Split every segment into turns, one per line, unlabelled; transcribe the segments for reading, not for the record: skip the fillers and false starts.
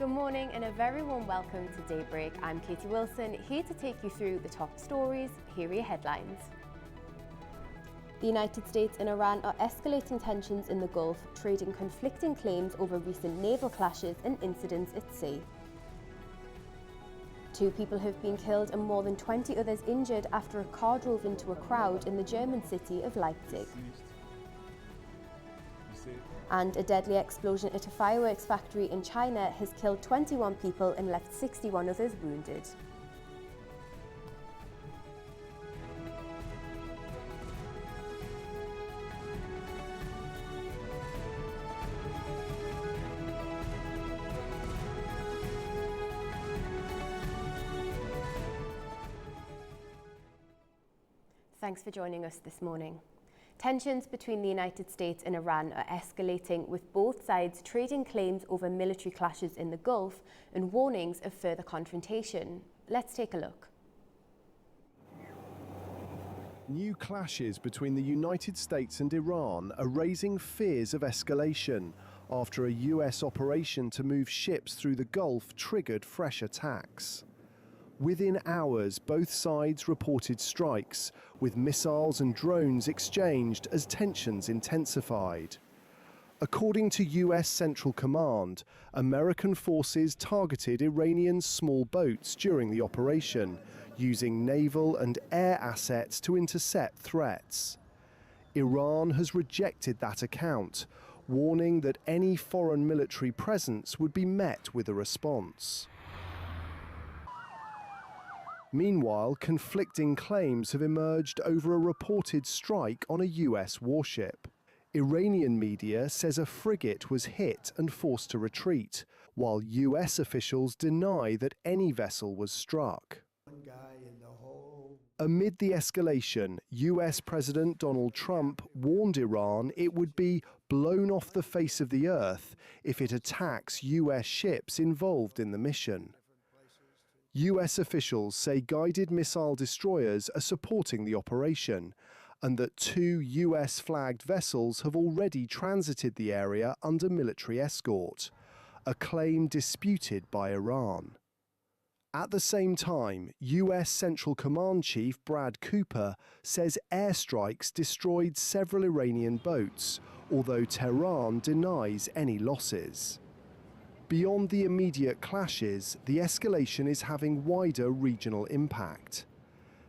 Good morning and a very warm welcome to Daybreak. I'm Katie Wilson, here to take you through the top stories. Here are your headlines. The United States and Iran are escalating tensions in the Gulf, trading conflicting claims over recent naval clashes and incidents at sea. 2 people have been killed and more than 20 others injured after a car drove into a crowd in the German city of Leipzig. And a deadly explosion at a fireworks factory in China has killed 21 people and left 61 others wounded. Thanks for joining us this morning. Tensions between the United States and Iran are escalating, with both sides trading claims over military clashes in the Gulf and warnings of further confrontation. Let's take a look.
New clashes between the United States and Iran are raising fears of escalation after a US operation to move ships through the Gulf triggered fresh attacks. Within hours, both sides reported strikes, with missiles and drones exchanged as tensions intensified. According to US Central Command, American forces targeted Iranian small boats during the operation, using naval and air assets to intercept threats. Iran has rejected that account, warning that any foreign military presence would be met with a response. Meanwhile, conflicting claims have emerged over a reported strike on a US warship. Iranian media says a frigate was hit and forced to retreat, while US officials deny that any vessel was struck. Amid the escalation, US President Donald Trump warned Iran it would be blown off the face of the earth if it attacks US ships involved in the mission. US officials say guided missile destroyers are supporting the operation, and that 2 US-flagged vessels have already transited the area under military escort, a claim disputed by Iran. At the same time, US Central Command Chief Brad Cooper says airstrikes destroyed several Iranian boats, although Tehran denies any losses. Beyond the immediate clashes, the escalation is having wider regional impact.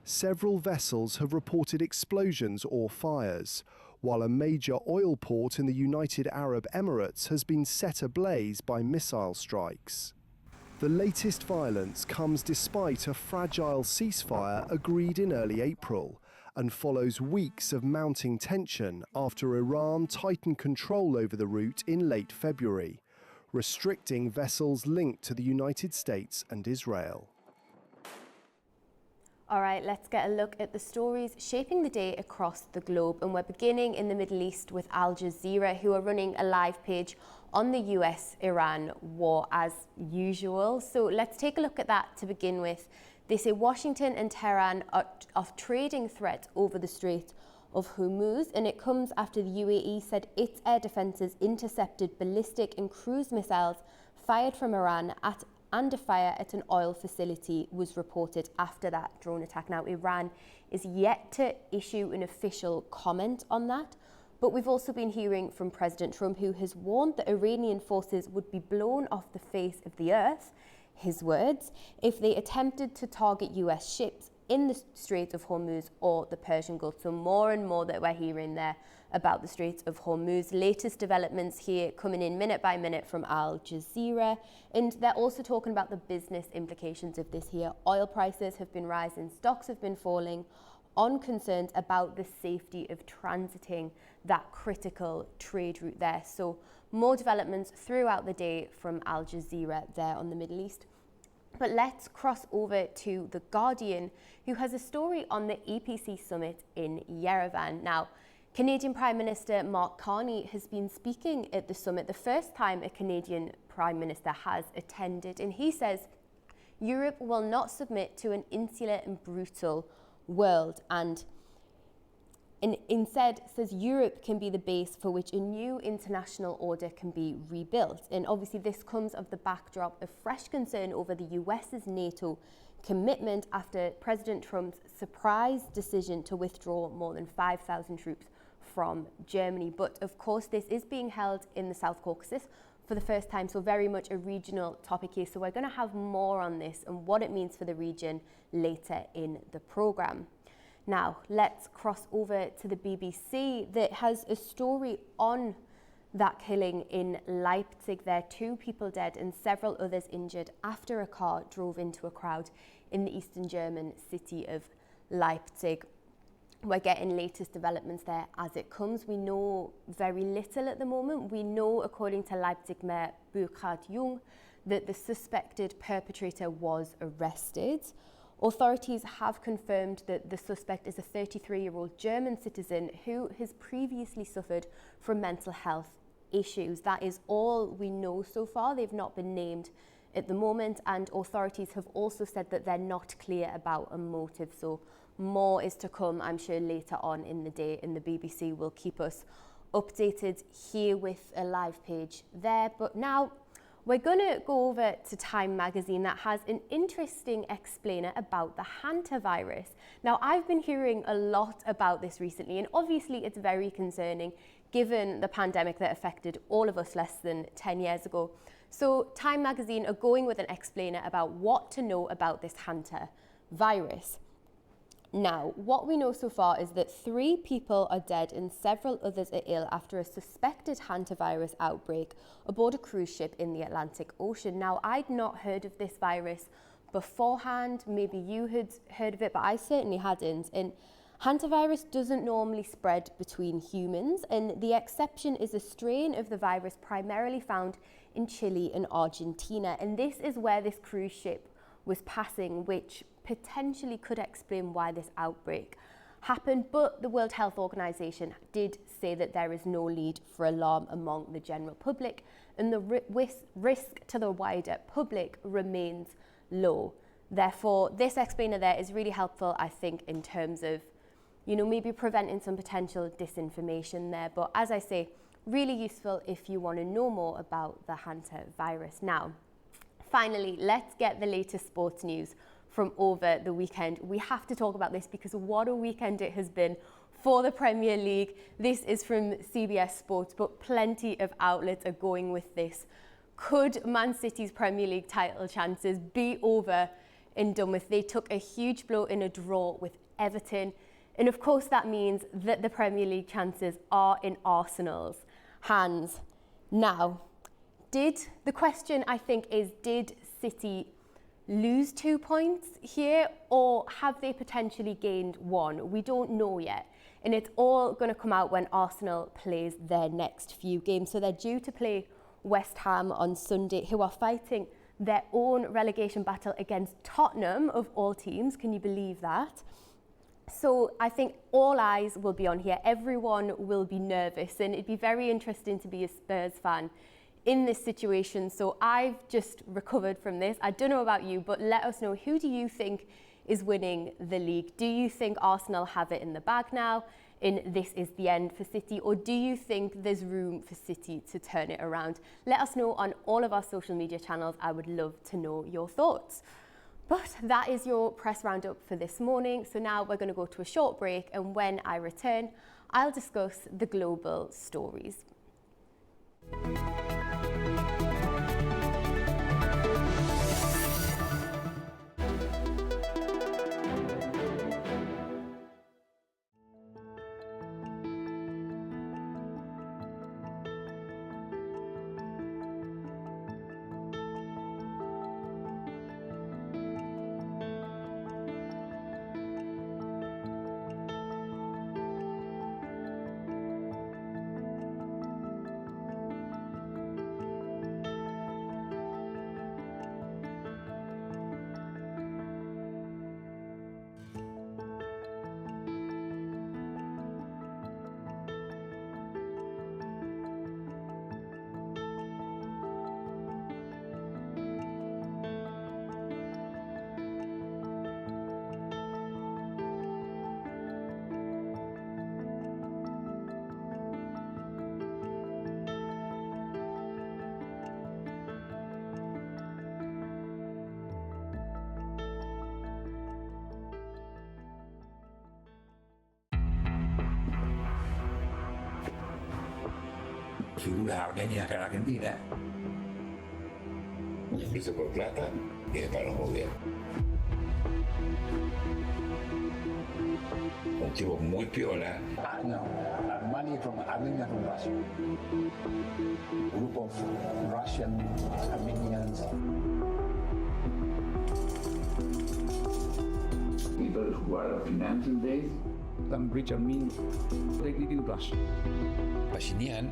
Several vessels have reported explosions or fires, while a major oil port in the United Arab Emirates has been set ablaze by missile strikes. The latest violence comes despite a fragile ceasefire agreed in early April and follows weeks of mounting tension after Iran tightened control over the route in late February, restricting vessels linked to the United States and Israel.
All right, let's get a look at the stories shaping the day across the globe. And we're beginning in the Middle East with Al Jazeera, who are running a live page on the US-Iran war as usual. So let's take a look at that to begin with. They say Washington and Tehran are trading threats over the Strait of Hormuz, and it comes after the UAE said its air defences intercepted ballistic and cruise missiles fired from Iran and a fire at an oil facility was reported after that drone attack. Now, Iran is yet to issue an official comment on that, but we've also been hearing from President Trump, who has warned that Iranian forces would be blown off the face of the earth, his words, if they attempted to target US ships in the Strait of Hormuz or the Persian Gulf. So more and more that we're hearing there about the Strait of Hormuz. Latest developments here coming in minute by minute from Al Jazeera. And they're also talking about the business implications of this here. Oil prices have been rising, stocks have been falling on concerns about the safety of transiting that critical trade route there. So more developments throughout the day from Al Jazeera there on the Middle East. But let's cross over to The Guardian, who has a story on the EPC summit in Yerevan. Now, Canadian Prime Minister Mark Carney has been speaking at the summit, the first time a Canadian Prime Minister has attended, and he says Europe will not submit to an insular and brutal world. And and instead says Europe can be the base for which a new international order can be rebuilt. And obviously this comes of the backdrop of fresh concern over the US's NATO commitment after President Trump's surprise decision to withdraw more than 5,000 troops from Germany. But of course, this is being held in the South Caucasus for the first time, so very much a regional topic here. So we're going to have more on this and what it means for the region later in the programme. Now, let's cross over to the BBC that has a story on that killing in Leipzig. There are 2 people dead and several others injured after a car drove into a crowd in the eastern German city of Leipzig. We're getting latest developments there as it comes. We know very little at the moment. We know, according to Leipzig Mayor Burkhard Jung, that the suspected perpetrator was arrested. Authorities have confirmed that the suspect is a 33-year-old German citizen who has previously suffered from mental health issues. That is all we know so far. They've not been named at the moment, and authorities have also said that they're not clear about a motive. So more is to come, I'm sure, later on in the day, and the BBC will keep us updated here with a live page there. But now we're going to go over to Time magazine that has an interesting explainer about the hantavirus. Now, I've been hearing a lot about this recently, and obviously it's very concerning given the pandemic that affected all of us less than 10 years ago. So Time magazine are going with an explainer about what to know about this hantavirus. Now, what we know so far is that 3 people are dead and several others are ill after a suspected hantavirus outbreak aboard a cruise ship in the Atlantic Ocean. Now, I'd not heard of this virus beforehand. Maybe you had heard of it, but I certainly hadn't. And hantavirus doesn't normally spread between humans, and the exception is a strain of the virus primarily found in Chile and Argentina. And this is where this cruise ship was passing, which potentially could explain why this outbreak happened. But the World Health Organization did say that there is no need for alarm among the general public, and the risk to the wider public remains low. Therefore, this explainer there is really helpful, I think, in terms of, you know, maybe preventing some potential disinformation there. But as I say, really useful if you want to know more about the hantavirus. Now, finally, let's get the latest sports news from over the weekend. We have to talk about this because what a weekend it has been for the Premier League. This is from CBS Sports, but plenty of outlets are going with this. Could Man City's Premier League title chances be over and done with? They took a huge blow in a draw with Everton. And of course, that means that the Premier League chances are in Arsenal's hands. Now, the question I think is, did City lose 2 points here, or have they potentially gained 1? We don't know yet. And it's all going to come out when Arsenal plays their next few games. So they're due to play West Ham on Sunday, who are fighting their own relegation battle against Tottenham, of all teams. Can you believe that? So I think all eyes will be on here. Everyone will be nervous, and it'd be very interesting to be a Spurs fan in this situation. So I've just recovered from this. I don't know about you, but let us know, who do you think is winning the league? Do you think Arsenal have it in the bag now and this is the end for City, or do you think there's room for City to turn it around? Let us know on all of our social media channels. I would love to know your thoughts. But that is your press roundup for this morning. So now we're going to go to a short break, and when I return, I'll discuss the global stories.
figura Armenia que Argentina. Y fuiste por plata y es para los gobiernos. Un tipo muy piola. No, money from Armenia from Russia. Group of Russian Armenians. People who are financial days, some rich Armenians, they live in Russia. Pashinyan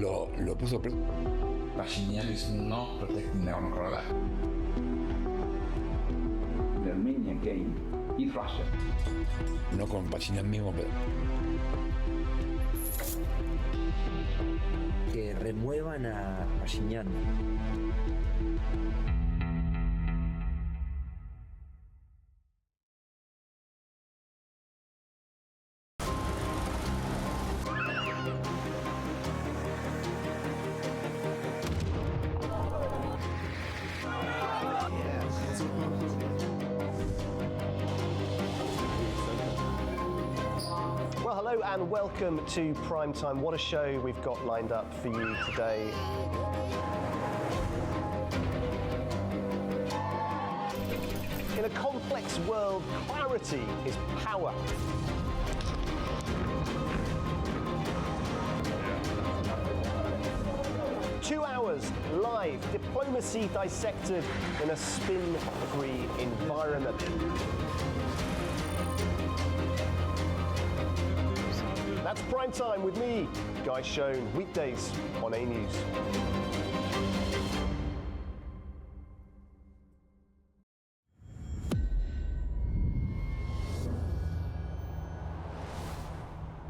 lo puso preso. Pashinyan is not protecting Nagorno-Karabakh. The Armenian game is Russia. No con Pashinyan mismo, pero...
Que remuevan a Pashinyan.
Well, hello and welcome to Prime Time. What a show we've got lined up for you today. In a complex world, clarity is power. Two hours live, diplomacy dissected in a spin-free environment. That's Prime Time with me, Guy Schoen, weekdays on A News.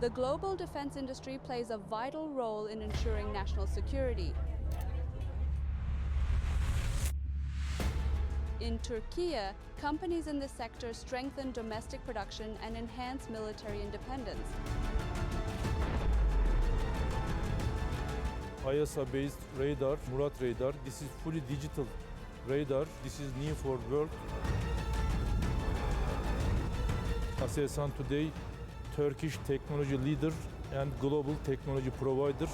The global defense industry plays a vital role in ensuring national security. In Turkey, companies in this sector strengthen domestic production and enhance military independence.
ISA-based radar, Murat radar. This is fully digital radar. This is new for world. Aselsan today, Turkish technology leader and global technology provider.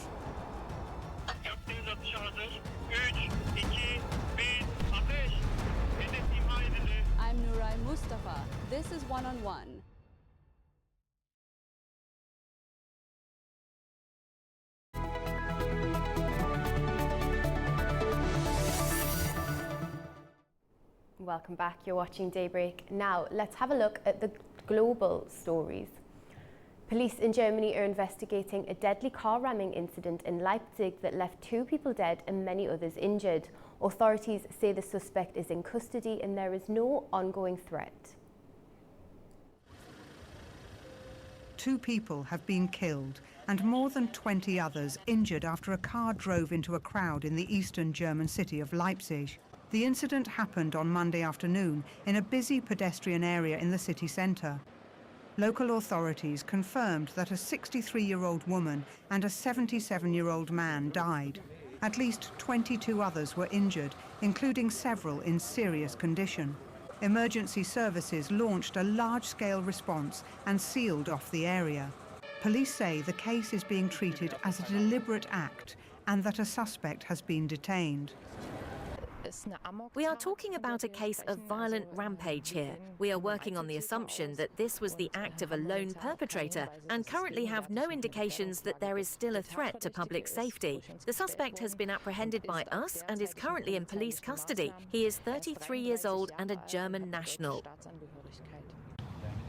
Yaptığınız atışa hazır. 3, 2, 1, ateş! Hedef imha edildi.
I'm Nuray Mustafa. This is One on One.
Welcome back, you're watching Daybreak. Now, let's have a look at the global stories. Police in Germany are investigating a deadly car ramming incident in Leipzig that left 2 people dead and many others injured. Authorities say the suspect is in custody and there is no ongoing threat.
2 people have been killed and more than 20 others injured after a car drove into a crowd in the eastern German city of Leipzig. The incident happened on Monday afternoon in a busy pedestrian area in the city centre. Local authorities confirmed that a 63-year-old woman and a 77-year-old man died. At least 22 others were injured, including several in serious condition. Emergency services launched a large-scale response and sealed off the area. Police say the case is being treated as a deliberate act and that a suspect has been detained.
We are talking about a case of violent rampage here. We are working on the assumption that this was the act of a lone perpetrator and currently have no indications that there is still a threat to public safety. The suspect has been apprehended by us and is currently in police custody. He is 33 years old and a German national.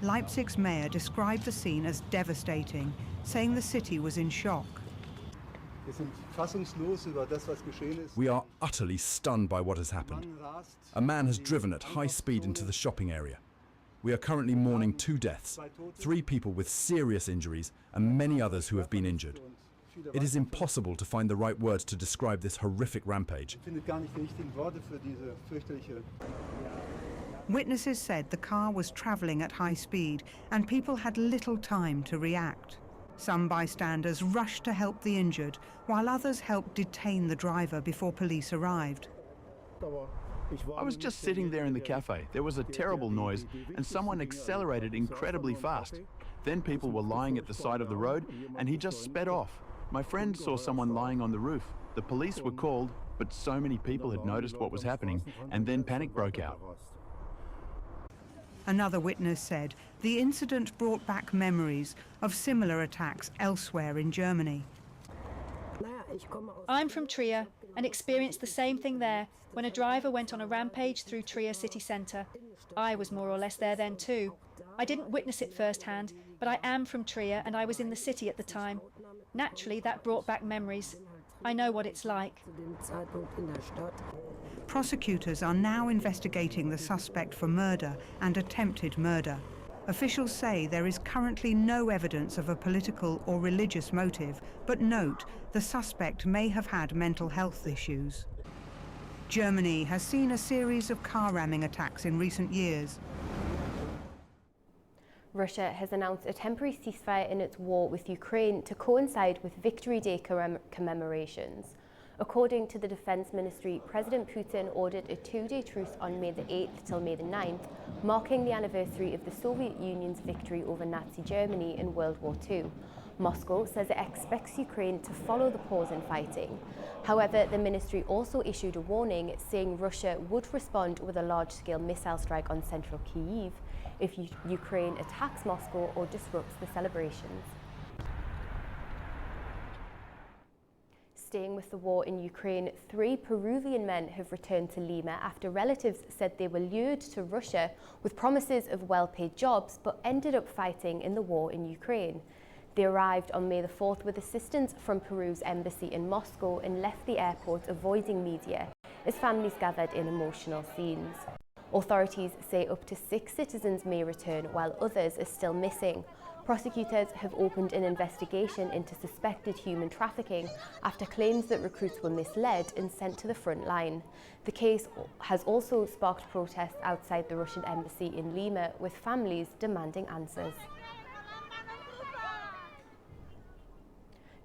Leipzig's mayor described the scene as devastating, saying the city was in shock.
We are utterly stunned by what has happened. A man has driven at high speed into the shopping area. We are currently mourning 2 deaths, 3 people with serious injuries and many others who have been injured. It is impossible to find the right words to describe this horrific rampage.
Witnesses said the car was travelling at high speed and people had little time to react. Some bystanders rushed to help the injured, while others helped detain the driver before police arrived.
I was just sitting there in the cafe. There was a terrible noise and someone accelerated incredibly fast. Then people were lying at the side of the road and he just sped off. My friend saw someone lying on the roof. The police were called, but so many people had noticed what was happening, and then panic broke out.
Another witness said the incident brought back memories of similar attacks elsewhere in Germany.
I'm from Trier and experienced the same thing there when a driver went on a rampage through Trier city centre. I was more or less there then too. I didn't witness it firsthand, but I am from Trier and I was in the city at the time. Naturally, that brought back memories. I know what it's like.
Prosecutors are now investigating the suspect for murder and attempted murder. Officials say there is currently no evidence of a political or religious motive, but note the suspect may have had mental health issues. Germany has seen a series of car ramming attacks in recent years.
Russia has announced a temporary ceasefire in its war with Ukraine to coincide with Victory Day commemorations. According to the Defense Ministry, President Putin ordered a 2-day truce on May the 8th till May the 9th, marking the anniversary of the Soviet Union's victory over Nazi Germany in World War II. Moscow says it expects Ukraine to follow the pause in fighting. However, the ministry also issued a warning saying Russia would respond with a large-scale missile strike on central Kyiv if Ukraine attacks Moscow or disrupts the celebrations. Staying with the war in Ukraine, 3 Peruvian men have returned to Lima after relatives said they were lured to Russia with promises of well-paid jobs but ended up fighting in the war in Ukraine. They arrived on May the 4th with assistance from Peru's embassy in Moscow and left the airport avoiding media as families gathered in emotional scenes. Authorities say up to 6 citizens may return while others are still missing. Prosecutors have opened an investigation into suspected human trafficking after claims that recruits were misled and sent to the front line. The case has also sparked protests outside the Russian embassy in Lima, with families demanding answers.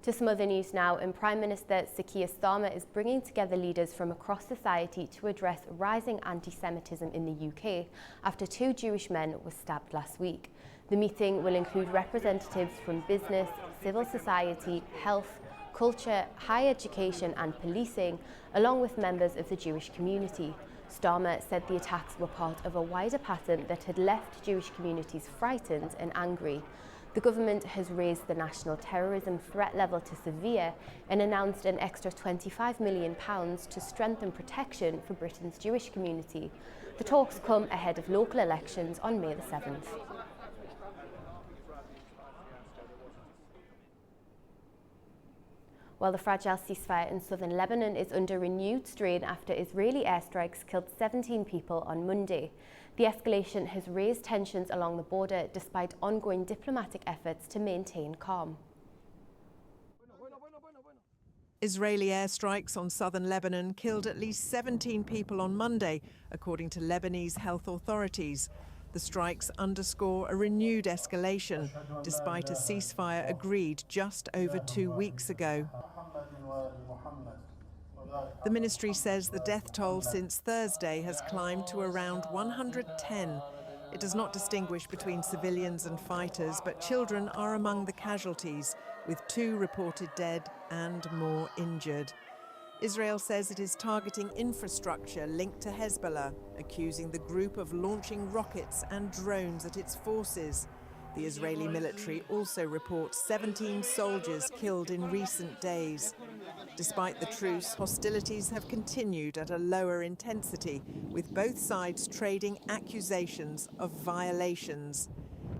To some other news now, and Prime Minister Keir Starmer is bringing together leaders from across society to address rising anti-Semitism in the UK after 2 Jewish men were stabbed last week. The meeting will include representatives from business, civil society, health, culture, higher education and policing, along with members of the Jewish community. Starmer said the attacks were part of a wider pattern that had left Jewish communities frightened and angry. The government has raised the national terrorism threat level to severe and announced an extra £25 million to strengthen protection for Britain's Jewish community. The talks come ahead of local elections on May the 7th. While the fragile ceasefire in southern Lebanon is under renewed strain after Israeli airstrikes killed 17 people on Monday. The escalation has raised tensions along the border despite ongoing diplomatic efforts to maintain calm.
Israeli airstrikes on southern Lebanon killed at least 17 people on Monday, according to Lebanese health authorities. The strikes underscore a renewed escalation, despite a ceasefire agreed just over 2 weeks ago. The ministry says the death toll since Thursday has climbed to around 110. It does not distinguish between civilians and fighters, but children are among the casualties, with 2 reported dead and more injured. Israel says it is targeting infrastructure linked to Hezbollah, accusing the group of launching rockets and drones at its forces. The Israeli military also reports 17 soldiers killed in recent days. Despite the truce, hostilities have continued at a lower intensity, with both sides trading accusations of violations.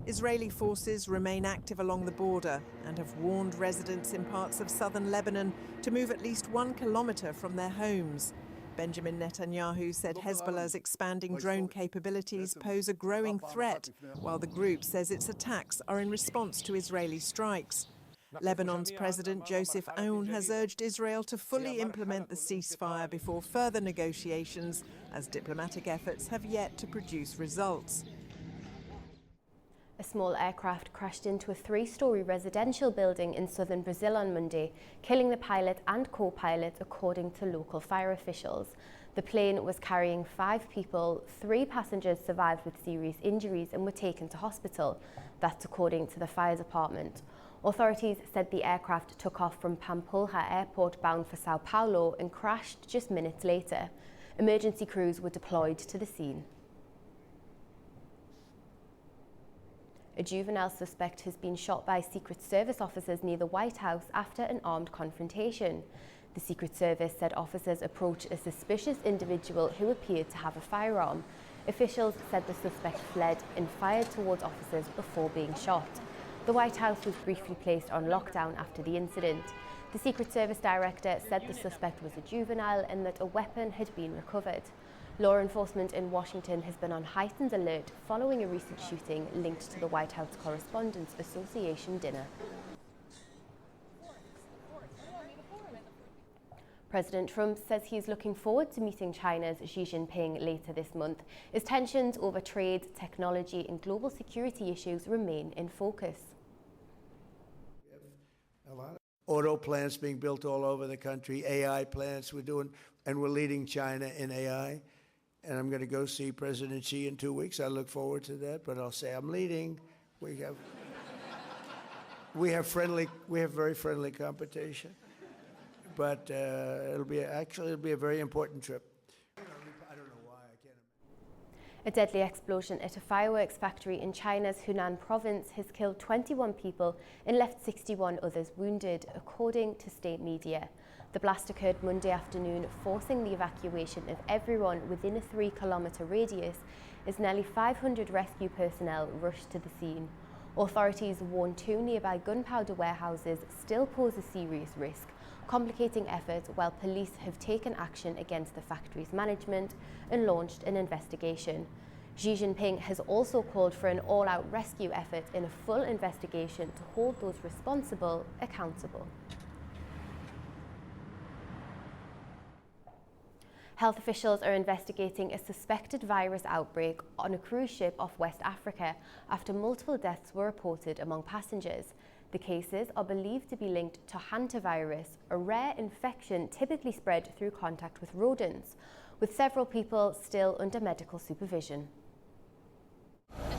Israeli forces remain active along the border and have warned residents in parts of southern Lebanon to move at least 1 kilometre from their homes. Benjamin Netanyahu said Hezbollah's expanding drone capabilities pose a growing threat, while the group says its attacks are in response to Israeli strikes. Lebanon's President Joseph Aoun has urged Israel to fully implement the ceasefire before further negotiations, as diplomatic efforts have yet to produce results.
A small aircraft crashed into a 3-story residential building in southern Brazil on Monday, killing the pilot and co-pilot, according to local fire officials. The plane was carrying 5 people. 3 passengers survived with serious injuries and were taken to hospital. That's according to the fire department. Authorities said the aircraft took off from Pampulha Airport bound for Sao Paulo and crashed just minutes later. Emergency crews were deployed to the scene. A juvenile suspect has been shot by Secret Service officers near the White House after an armed confrontation. The Secret Service said officers approached a suspicious individual who appeared to have a firearm. Officials said the suspect fled and fired towards officers before being shot. The White House was briefly placed on lockdown after the incident. The Secret Service director said the suspect was a juvenile and that a weapon had been recovered. Law enforcement in Washington has been on heightened alert following a recent shooting linked to the White House Correspondents' Association dinner. President Trump says he's looking forward to meeting China's Xi Jinping later this month, as tensions over trade, technology and global security issues remain in focus.
A lot of auto plants being built all over the country, AI plants we're leading China in AI. And I'm going to go see President Xi in 2 weeks. I look forward to that, but I'll say I'm leading. We have very friendly competition. But it'll be a very important trip. I don't know why, I can't imagine.
A deadly explosion at a fireworks factory in China's Hunan province has killed 21 people and left 61 others wounded, according to state media. The blast occurred Monday afternoon, forcing the evacuation of everyone within a 3-kilometre radius as nearly 500 rescue personnel rushed to the scene. Authorities warn 2 nearby gunpowder warehouses still pose a serious risk, complicating efforts while police have taken action against the factory's management and launched an investigation. Xi Jinping has also called for an all-out rescue effort in a full investigation to hold those responsible accountable. Health officials are investigating a suspected virus outbreak on a cruise ship off West Africa after multiple deaths were reported among passengers. The cases are believed to be linked to hantavirus, a rare infection typically spread through contact with rodents, with several people still under medical supervision.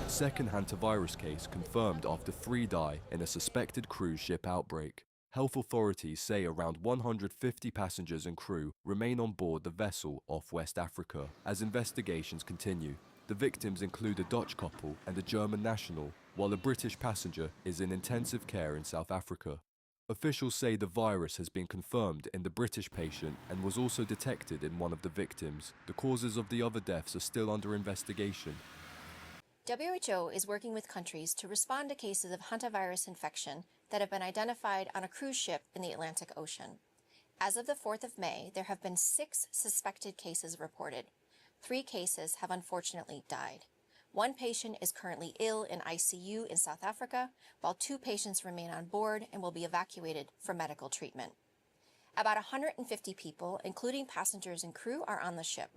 Second hantavirus case confirmed after 3 die in a suspected cruise ship outbreak. Health authorities say around 150 passengers and crew remain on board the vessel off West Africa as investigations continue. The victims include a Dutch couple and a German national, while a British passenger is in intensive care in South Africa. Officials say the virus has been confirmed in the British patient and was also detected in one of the victims. The causes of the other deaths are still under investigation.
WHO is working with countries to respond to cases of hantavirus infection that have been identified on a cruise ship in the Atlantic Ocean. As of the 4th of May, there have been 6 suspected cases reported. 3 cases have unfortunately died. 1 patient is currently ill in ICU in South Africa, while 2 patients remain on board and will be evacuated for medical treatment. About 150 people, including passengers and crew, are on the ship.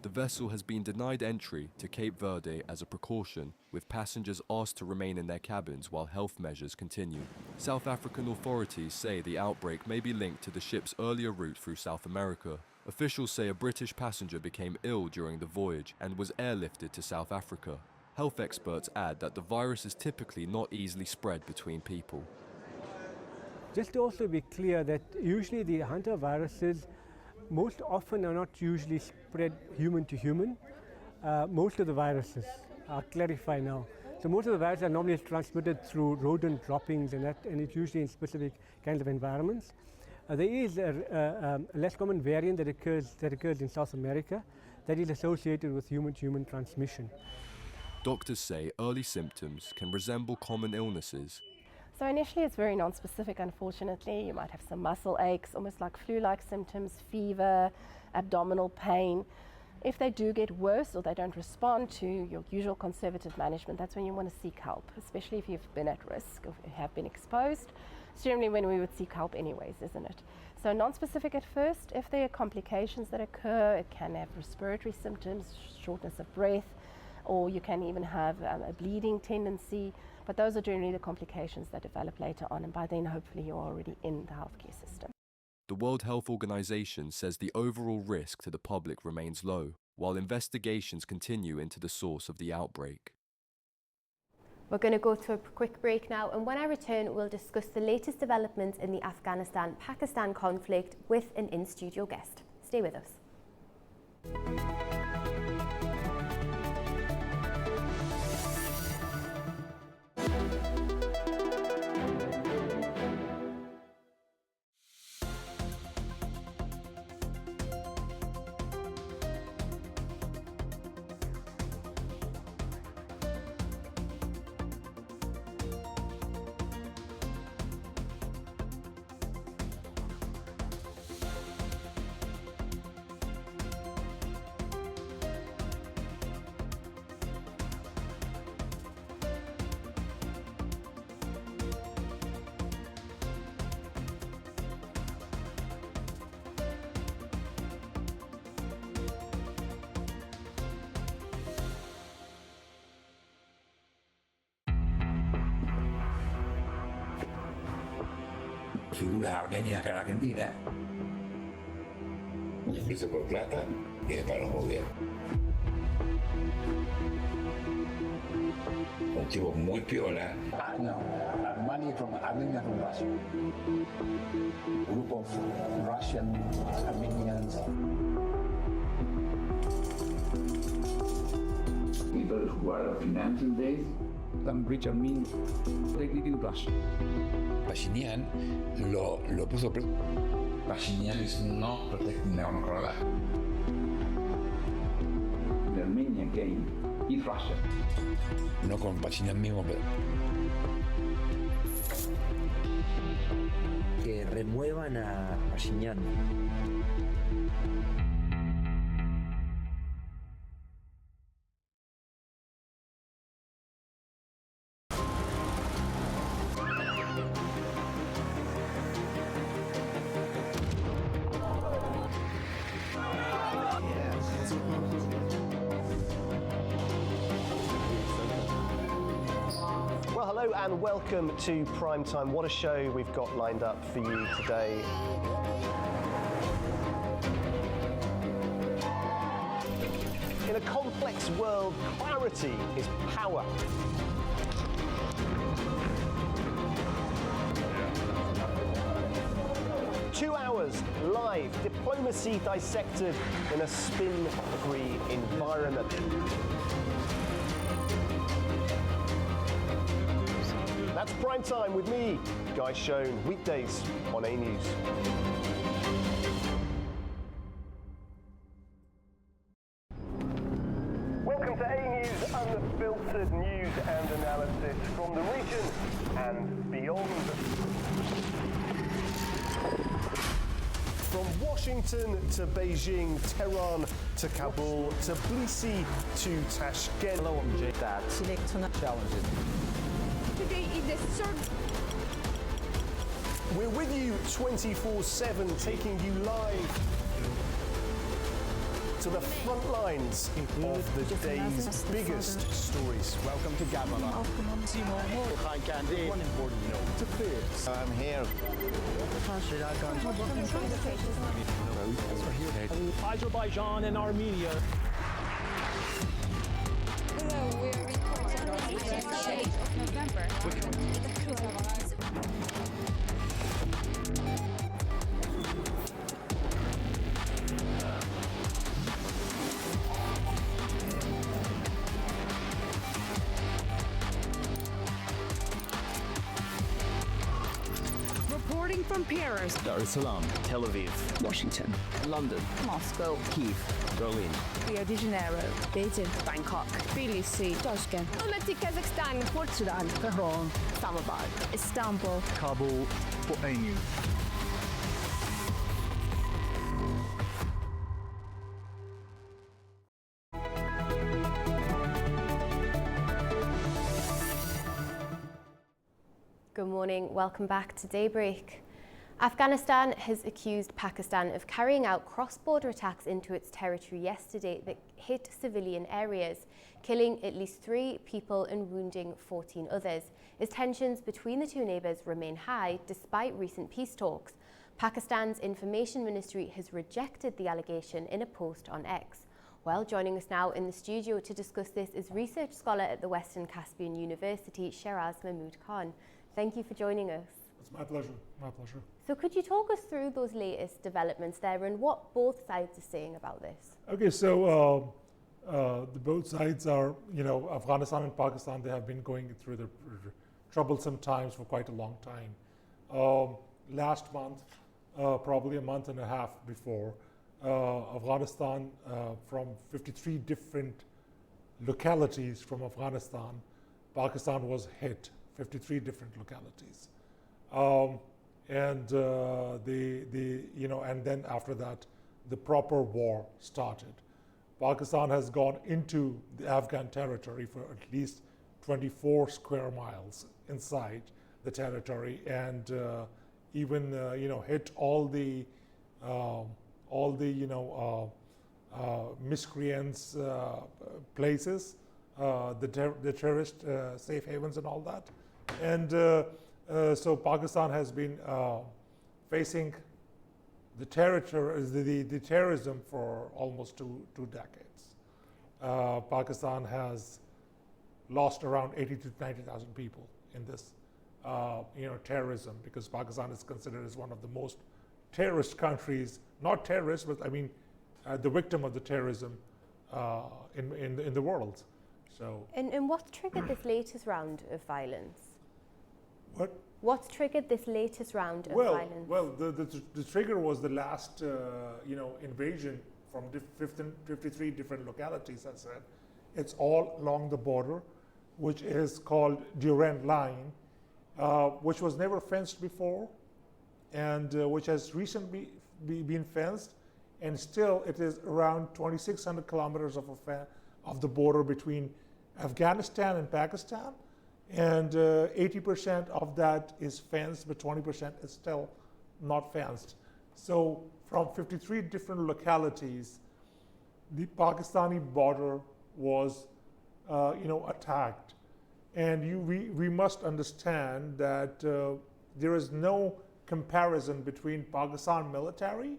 The vessel has been denied entry to Cape Verde as a precaution, with passengers asked to remain in their cabins while health measures continue. South African authorities say the outbreak may be linked to the ship's earlier route through South America. Officials say a British passenger became ill during the voyage and was airlifted to South Africa. Health experts add that the virus is typically not easily spread between people.
Just to also be clear that usually the hantaviruses most often are not usually spread human to human. Most of the viruses, I'll clarify now. So most of the viruses are normally transmitted through rodent droppings and it's usually in specific kinds of environments. There is a less common variant that occurs in South America that is associated with human-to-human transmission.
Doctors say early symptoms can resemble common illnesses.
So initially it's very non-specific, unfortunately. You might have some muscle aches, almost like flu-like symptoms, fever, abdominal pain. If they do get worse or they don't respond to your usual conservative management, that's when you want to seek help, especially if you've been at risk or have been exposed. It's generally when we would seek help anyways, isn't it? So non-specific at first. If there are complications that occur, it can have respiratory symptoms, shortness of breath, or you can even have a bleeding tendency. But those are generally the complications that develop later on, and by then hopefully you're already in the healthcare system.
The World Health Organization says the overall risk to the public remains low, while investigations continue into the source of the outbreak.
We're going to go to a quick break now, and when I return, we'll discuss the latest developments in the Afghanistan-Pakistan conflict with an in-studio guest. Stay with us.
Figura Armenia que Argentina. Empieza por plata y después los gobiernos. Un tipo muy piola. No, money from Armenia from Russia. Group of Russian Armenians. People who are financial days. Some rich Armenians. They live in Russia. Pashinyan lo puso preso. Pashinyan is not protecting Nagorno-Karabakh. The Armenian game is Russia. No con Pashinyan mismo, pero...
Que remuevan a Pashinyan.
Hello and welcome to Primetime. What a show we've got lined up for you today. In a complex world, clarity is power. Two hours live, diplomacy dissected in a spin-free environment. That's Prime Time with me, Guy Schoen, weekdays on A News. Welcome to A News, unfiltered news and analysis from the region and beyond. From Washington to Beijing, Tehran to Kabul, to Tbilisi to Tashkent. Hello, I'm Jay. That's challenges.
Today is the third.
We're with you 24/7, taking you live to the front lines of the day's biggest stories. Welcome to Gabala. One important note to clear. I'm here.
Azerbaijan and Armenia.
Hello, we are reporting on the 8th of November.
Reporting from Paris,
Dar es Salaam, Tel Aviv,
Washington,
London,
Moscow,
Kyiv, Berlin,
Rio de Janeiro, Beijing, Bangkok, Tbilisi, Tashkent, Almaty, Kazakhstan, Port Sudan, Tehran, Islamabad, Istanbul,
Kabul, for A News.
Good morning, welcome back to Daybreak. Afghanistan has accused Pakistan of carrying out cross-border attacks into its territory yesterday that hit civilian areas, killing at least 3 people and wounding 14 others, as tensions between the two neighbours remain high despite recent peace talks. Pakistan's Information Ministry has rejected the allegation in a post on X, Well, joining us now in the studio to discuss this is research scholar at the Western Caspian University, Sheraz Mahmood Khan. Thank you for joining us.
It's my pleasure, my pleasure.
So could you talk us through those latest developments there and what both sides are saying about this?
Okay, so the both sides are, Afghanistan and Pakistan, they have been going through the troublesome times for quite a long time. Last month, probably a month and a half before, Afghanistan, from 53 different localities from Afghanistan, Pakistan was hit, 53 different localities. And then after that, the proper war started. Pakistan has gone into the Afghan territory for at least 24 square miles inside the territory, and even hit all the miscreants places, the terrorist safe havens and all that. And so Pakistan has been facing the terrorism for almost two decades. Pakistan has lost around 80 to 90,000 people in this terrorism, because Pakistan is considered as one of the most terrorist countries, not terrorists, but I mean the victim of the terrorism in the world. So.
And what's triggered this latest round of violence?
What?
What's triggered this latest round of violence?
Well, the trigger was the last invasion from 53 different localities, I said. It's all along the border, which is called Durand Line, which was never fenced before, and which has recently been fenced, and still it is around 2,600 kilometers of the border between Afghanistan and Pakistan, and 80% of that is fenced, but 20% is still not fenced. So from 53 different localities, the Pakistani border was attacked. And we must understand that there is no comparison between Pakistan military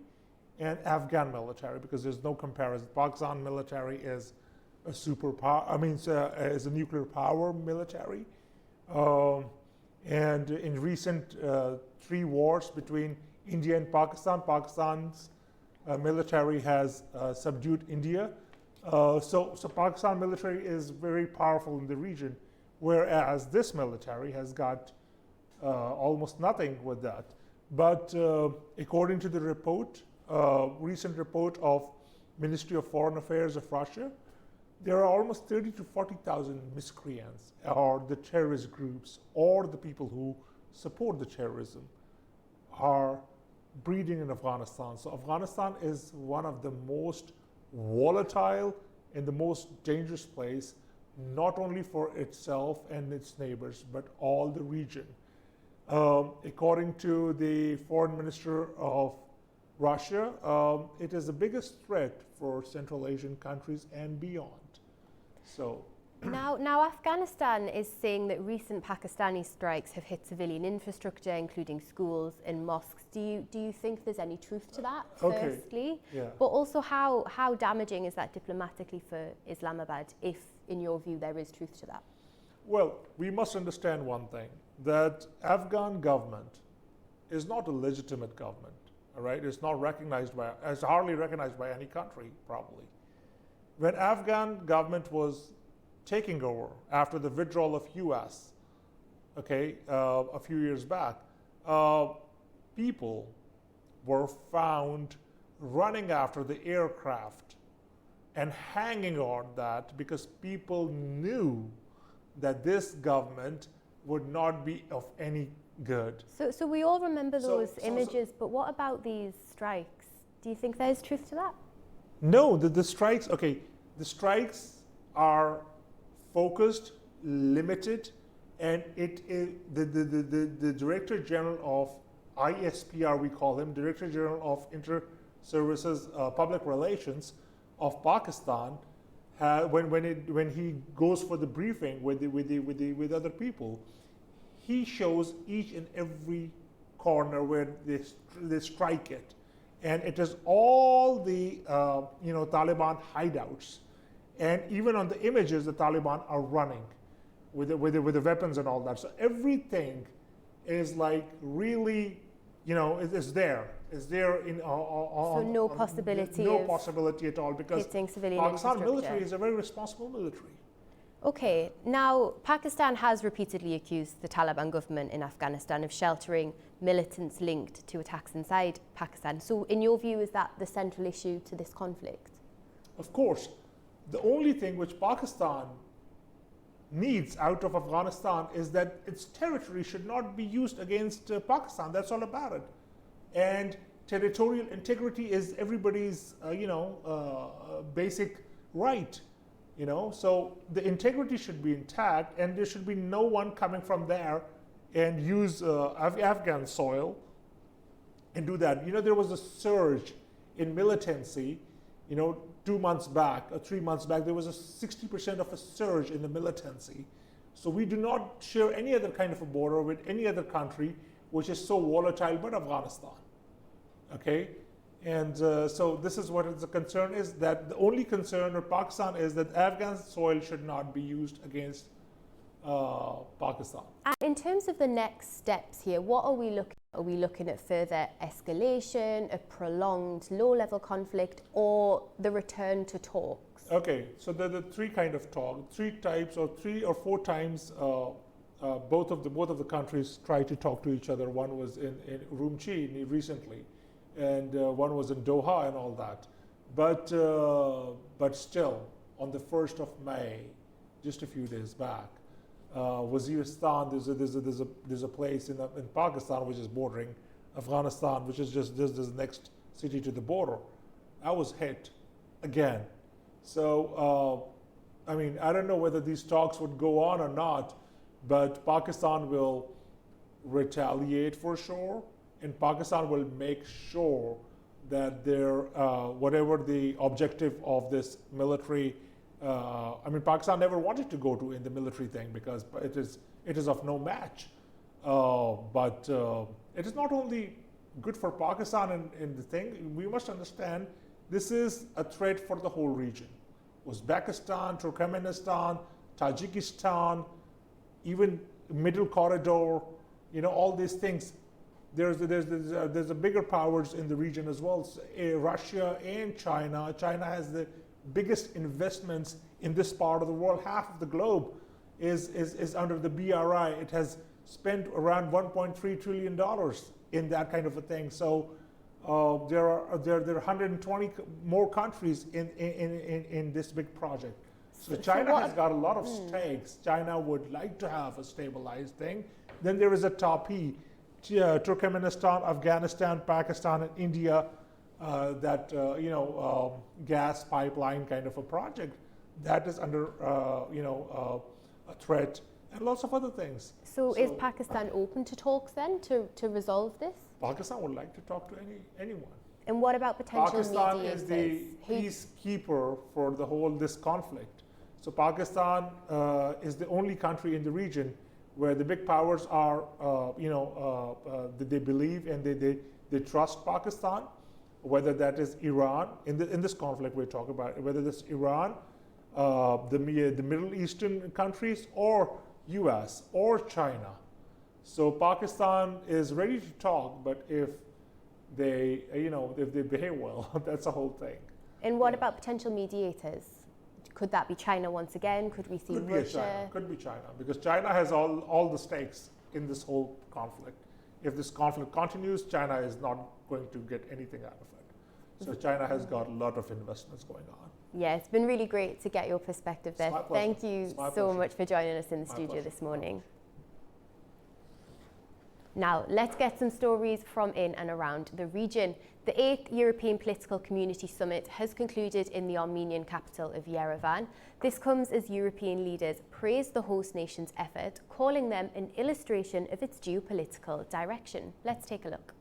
and Afghan military, because there's no comparison. Pakistan military is a superpower, is a nuclear power military. And in recent 3 wars between India and Pakistan, Pakistan's military has subdued India. So Pakistan military is very powerful in the region, whereas this military has got almost nothing with that. But according to the report, recent report of Ministry of Foreign Affairs of Russia, there are almost 30 to 40,000 miscreants, or the terrorist groups, or the people who support the terrorism, are breeding in Afghanistan. So Afghanistan is one of the most volatile and the most dangerous place, not only for itself and its neighbors, but all the region. According to the foreign minister of Russia, it is the biggest threat for Central Asian countries and beyond. So
now Afghanistan is saying that recent Pakistani strikes have hit civilian infrastructure, including schools and mosques. Do you think there's any truth to that, firstly?
Yeah.
But also, how damaging is that diplomatically for Islamabad, if, in your view, there is truth to that?
Well, we must understand one thing, that Afghan government is not a legitimate government, all right? It's not recognized it's hardly recognized by any country, probably. When Afghan government was taking over after the withdrawal of US, a few years back, people were found running after the aircraft and hanging on that, because people knew that this government would not be of any good.
So we all remember those images, but what about these strikes? Do you think there's truth to that?
No, the strikes, the strikes are focused, limited, and it is the Director General of ISPR, we call him, Director General of Inter-Services Public Relations of Pakistan, when he goes for the briefing with other people, he shows each and every corner where they strike it, and it is all the Taliban hideouts. And even on the images, the Taliban are running with the weapons and all that. So everything is like really, is there. Is there in
so no possibility.
No possibility at all, because
hitting civilian
Pakistan military is a very responsible military.
Okay, now Pakistan has repeatedly accused the Taliban government in Afghanistan of sheltering militants linked to attacks inside Pakistan. So in your view, is that the central issue to this conflict?
Of course. The only thing which Pakistan needs out of Afghanistan is that its territory should not be used against Pakistan. That's all about it. And territorial integrity is everybody's, basic right. So the integrity should be intact, and there should be no one coming from there and use Afghan soil and do that. There was a surge in militancy, 2 months back or 3 months back. There was a 60% of a surge in the militancy. So we do not share any other kind of a border with any other country which is so volatile but Afghanistan. Okay? And so this is what the concern is, that the only concern of Pakistan is that Afghan soil should not be used against Pakistan.
In terms of the next steps here, what are we looking at? Are we looking at further escalation, a prolonged low-level conflict, or the return to talks?
Okay, so there are three kind of talk, 3 types, or 3 or 4 times both of the countries tried to talk to each other. One was in Urumqi recently, and one was in Doha and all that. But still, on the 1st of May, just a few days back, Waziristan, there's a place in Pakistan which is bordering Afghanistan, which is just this next city to the border. I was hit again. So, I don't know whether these talks would go on or not, but Pakistan will retaliate for sure, and Pakistan will make sure that their whatever the objective of this military. Pakistan never wanted to go in the military thing because it is of no match. But it is not only good for Pakistan in the thing. We must understand this is a threat for the whole region. Uzbekistan, Turkmenistan, Tajikistan, even Middle Corridor, all these things. There's a bigger powers in the region as well. So, Russia and China. China has the biggest investments in this part of the world. Half of the globe is under the BRI. It has spent around $1.3 trillion in that kind of a thing. So there are 120 more countries in this big project. So China has got a lot of stakes. China would like to have a stabilized thing. Then there is a top E, Turkmenistan, Afghanistan, Pakistan, and India. Gas pipeline kind of a project that is under a threat, and lots of other things.
So is Pakistan open to talks then to resolve this?
Pakistan would like to talk to anyone.
And what about potential
Pakistan
mediators?
is the peacekeeper for this conflict. So Pakistan is the only country in the region where the big powers are, they believe and they trust Pakistan. Whether that is Iran, in this conflict we're talking about, whether it's Iran, the Middle Eastern countries, or US, or China. So Pakistan is ready to talk, but if they behave well, that's the whole thing.
And what about potential mediators? Could that be China once again? Could we see Russia?
Could be China, because China has all the stakes in this whole conflict. If this conflict continues, China is not going to get anything out of it. So China has got a lot of investments going on.
Yeah, it's been really great to get your perspective there. Thank you so much for joining us in the studio this morning. Now, let's get some stories from in and around the region. The 8th European Political Community Summit has concluded in the Armenian capital of Yerevan. This comes as European leaders praise the host nation's effort, calling them an illustration of its geopolitical direction. Let's take a look.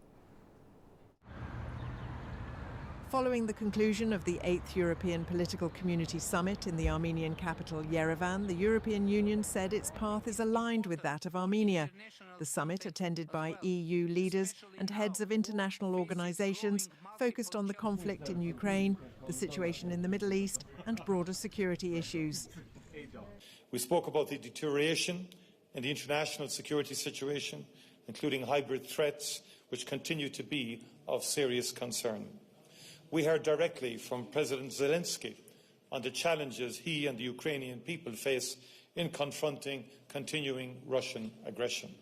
Following the conclusion of the 8th European Political Community Summit in the Armenian capital Yerevan, the European Union said its path is aligned with that of Armenia. The summit, attended by EU leaders and heads of international organizations, focused on the conflict in Ukraine, the situation in the Middle East, and broader security issues.
We spoke about the deterioration in the international security situation, including hybrid threats, which continue to be of serious concern. We heard directly from President Zelensky on the challenges he and the Ukrainian people face in confronting continuing Russian aggression.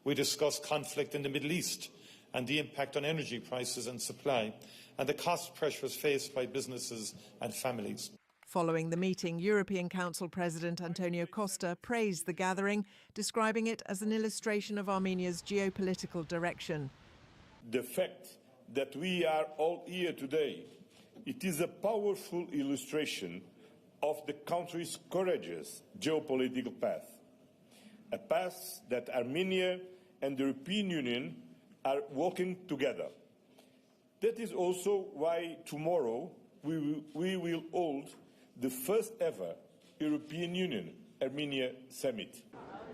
We discussed conflict in the Middle East and the impact on energy prices and supply, and the cost pressures faced by businesses and families.
Following the meeting, European Council President Antonio Costa praised the gathering, describing it as an illustration of Armenia's geopolitical direction.
The fact that we are all here today, it is a powerful illustration of the country's courageous geopolitical path, a path that Armenia and the European Union are walking together. That is also why tomorrow we will hold the first ever European Union-Armenia summit.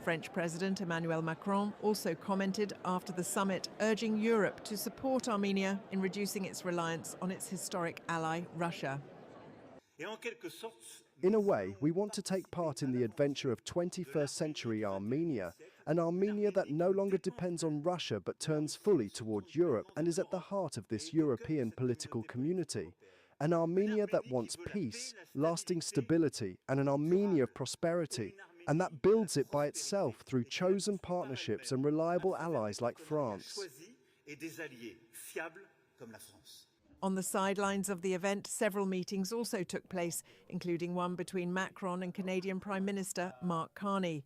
French President Emmanuel Macron also commented after the summit, urging Europe to support Armenia in reducing its reliance on its historic ally, Russia.
In a way, we want to take part in the adventure of 21st century Armenia, an Armenia that no longer depends on Russia but turns fully towards Europe and is at the heart of this European political community. An Armenia that wants peace, lasting stability, and an Armenia of prosperity, and that builds it by itself through chosen partnerships and reliable allies like France.
On the sidelines of the event, several meetings also took place, including one between Macron and Canadian Prime Minister Mark Carney.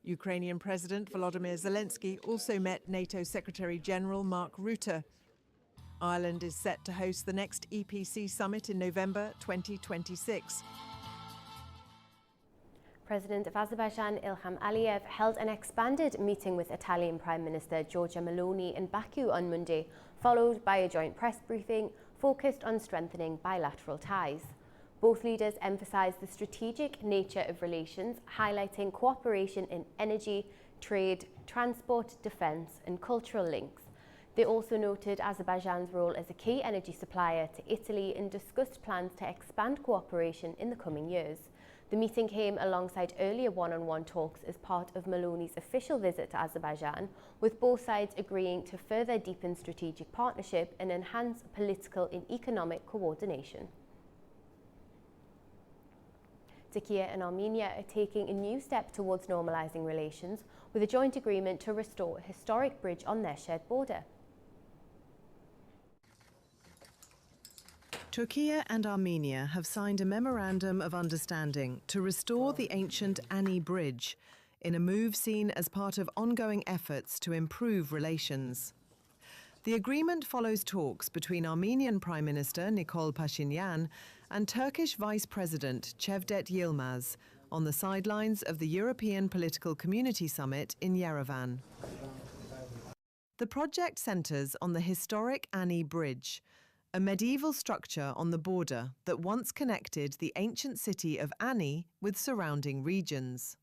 Ukrainian President Volodymyr Zelensky also met NATO Secretary-General Mark Rutte. Ireland is set to host the next EPC summit in November 2026.
President of Azerbaijan Ilham Aliyev held an expanded meeting with Italian Prime Minister Giorgia Meloni in Baku on Monday, followed by a joint press briefing focused on strengthening bilateral ties. Both leaders emphasised the strategic nature of relations, highlighting cooperation in energy, trade, transport, defence and cultural links. They also noted Azerbaijan's role as a key energy supplier to Italy and discussed plans to expand cooperation in the coming years. The meeting came alongside earlier one-on-one talks as part of Meloni's official visit to Azerbaijan, with both sides agreeing to further deepen strategic partnership and enhance political and economic coordination. Turkey and Armenia are taking a new step towards normalising relations with a joint agreement to restore a historic bridge on their shared border.
Turkey and Armenia have signed a memorandum of understanding to restore the ancient Ani Bridge, in a move seen as part of ongoing efforts to improve relations. The agreement follows talks between Armenian Prime Minister Nikol Pashinyan and Turkish Vice President Cevdet Yilmaz on the sidelines of the European Political Community Summit in Yerevan. The project centres on the historic Ani Bridge, a medieval structure on the border that once connected the ancient city of Ani with surrounding regions.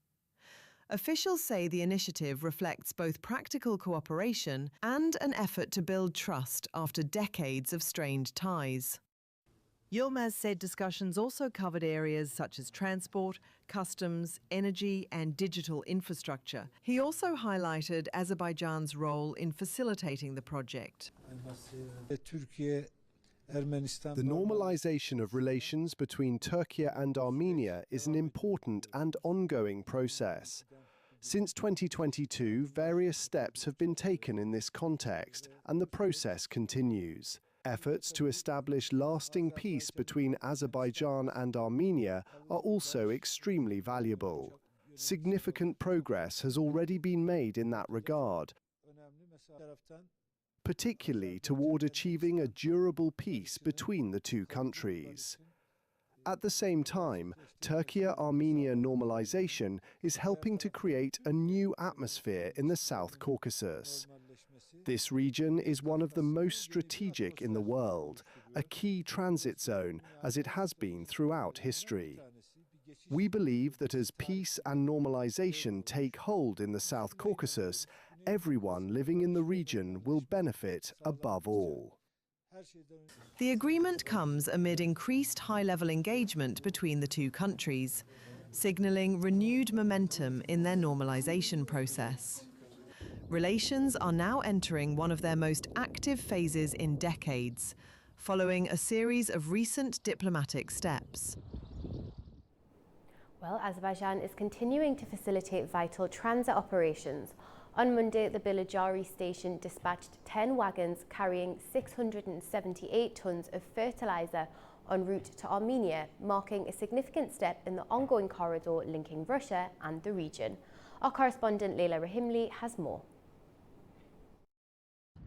Officials say the initiative reflects both practical cooperation and an effort to build trust after decades of strained ties. Yilmaz said discussions also covered areas such as transport, customs, energy and digital infrastructure. He also highlighted Azerbaijan's role in facilitating the project.
The normalization of relations between Turkey and Armenia is an important and ongoing process. Since 2022, various steps have been taken in this context, and the process continues. Efforts to establish lasting peace between Azerbaijan and Armenia are also extremely valuable. Significant progress has already been made in that regard, particularly toward achieving a durable peace between the two countries. At the same time, Turkey-Armenia normalization is helping to create a new atmosphere in the South Caucasus. This region is one of the most strategic in the world, a key transit zone as it has been throughout history. We believe that as peace and normalization take hold in the South Caucasus, everyone living in the region will benefit above all.
The agreement comes amid increased high-level engagement between the two countries, signalling renewed momentum in their normalization process. Relations are now entering one of their most active phases in decades, following a series of recent diplomatic steps.
Well, Azerbaijan is continuing to facilitate vital transit operations. On Monday, the Bilajari station dispatched 10 wagons carrying 678 tons of fertilizer en route to Armenia, marking a significant step in the ongoing corridor linking Russia and the region. Our correspondent Leyla Rahimli has more.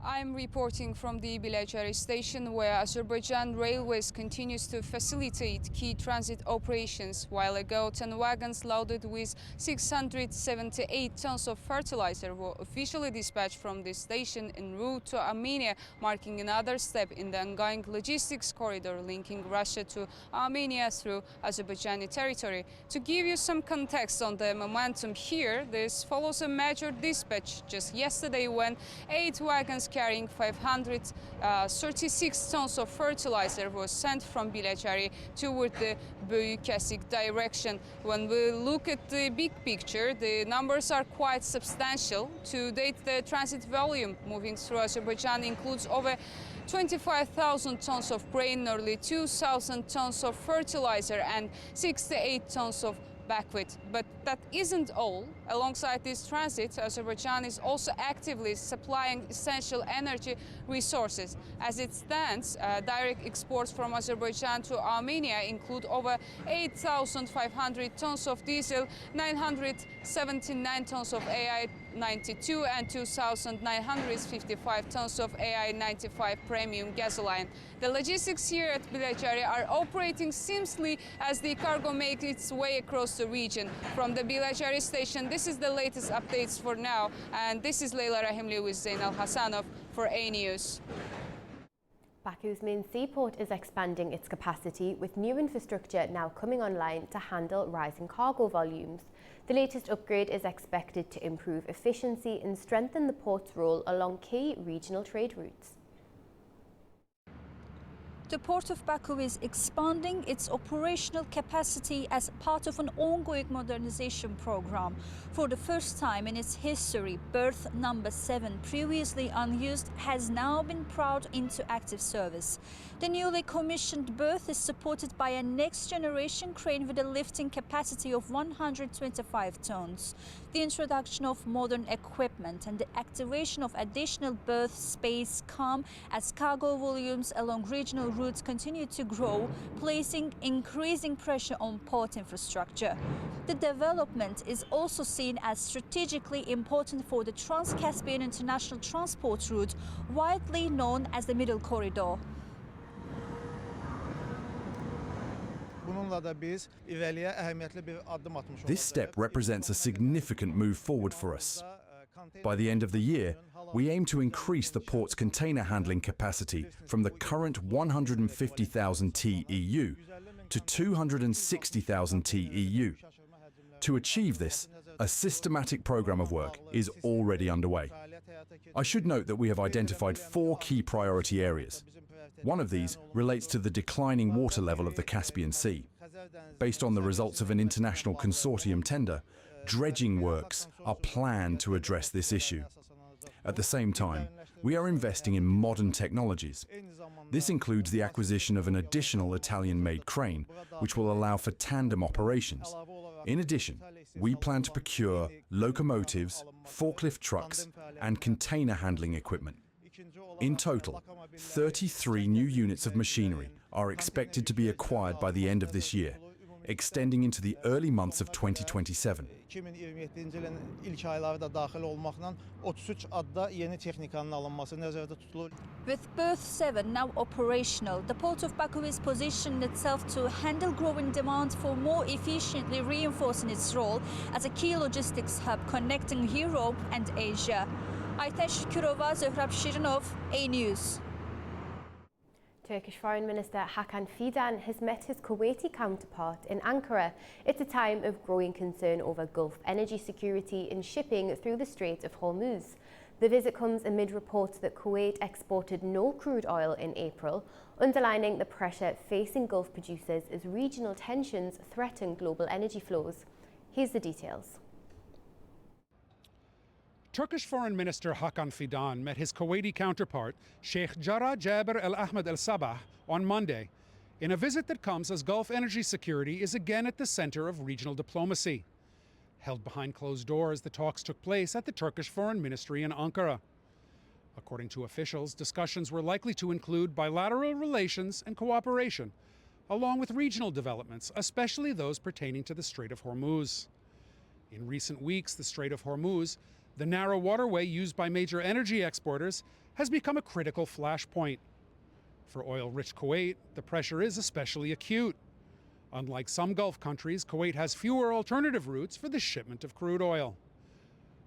I'm reporting from the Bilajari station, where Azerbaijan Railways continues to facilitate key transit operations. While ago, 10 wagons loaded with 678 tons of fertilizer were officially dispatched from the station en route to Armenia, marking another step in the ongoing logistics corridor linking Russia to Armenia through Azerbaijani territory. To give you some context on the momentum here, this follows a major dispatch just yesterday when 8 wagons carrying 536 tons of fertilizer was sent from Bilajari toward the Büyükesik direction. When we look at the big picture, the numbers are quite substantial. To date, the transit volume moving through Azerbaijan includes over 25,000 tons of grain, nearly 2,000 tons of fertilizer and 68 tons of buckwheat. But that isn't all. Alongside this transit, Azerbaijan is also actively supplying essential energy resources. As it stands, direct exports from Azerbaijan to Armenia include over 8,500 tons of diesel, 979 tons of AI-92 and 2,955 tons of AI-95 premium gasoline. The logistics here at Bilajari are operating seamlessly as the cargo makes its way across the region. From the Bilajari station, this is the latest updates for now, and this is Leyla Rahimli with Zainal Hasanov for A News.
Baku's main seaport is expanding its capacity, with new infrastructure now coming online to handle rising cargo volumes. The latest upgrade is expected to improve efficiency and strengthen the port's role along key regional trade routes.
The Port of Baku is expanding its operational capacity as part of an ongoing modernization program. For the first time in its history, berth number 7, previously unused, has now been brought into active service. The newly commissioned berth is supported by a next-generation crane with a lifting capacity of 125 tons. The introduction of modern equipment and the activation of additional berth space come as cargo volumes along regional routes continue to grow, placing increasing pressure on port infrastructure. The development is also seen as strategically important for the Trans-Caspian International Transport Route, widely known as the Middle Corridor.
This step represents a significant move forward for us. By the end of the year, we aim to increase the port's container handling capacity from the current 150,000 TEU to 260,000 TEU. To achieve this, a systematic program of work is already underway. I should note that we have identified 4 key priority areas. One of these relates to the declining water level of the Caspian Sea. Based on the results of an international consortium tender, dredging works are planned to address this issue. At the same time, we are investing in modern technologies. This includes the acquisition of an additional Italian-made crane, which will allow for tandem operations. In addition, we plan to procure locomotives, forklift trucks, and container handling equipment. In total, 33 new units of machinery are expected to be acquired by the end of this year, extending into the early months of 2027.
With berth 7 now operational, the Port of Baku is positioning itself to handle growing demand for more efficiently reinforcing its role as a key logistics hub connecting Europe and Asia. Ayten Şükürova, Zohrab Shirinov, A News.
Turkish Foreign Minister Hakan Fidan has met his Kuwaiti counterpart in Ankara. It's a time of growing concern over Gulf energy security and shipping through the Strait of Hormuz. The visit comes amid reports that Kuwait exported no crude oil in April, underlining the pressure facing Gulf producers as regional tensions threaten global energy flows. Here's the details.
Turkish Foreign Minister Hakan Fidan met his Kuwaiti counterpart, Sheikh Jarrah Jaber Al Ahmed Al Sabah, on Monday, in a visit that comes as Gulf energy security is again at the center of regional diplomacy. Held behind closed doors, the talks took place at the Turkish Foreign Ministry in Ankara. According to officials, discussions were likely to include bilateral relations and cooperation, along with regional developments, especially those pertaining to the Strait of Hormuz. In recent weeks, the Strait of Hormuz, the narrow waterway used by major energy exporters, has become a critical flashpoint. For oil-rich Kuwait, the pressure is especially acute. Unlike some Gulf countries, Kuwait has fewer alternative routes for the shipment of crude oil.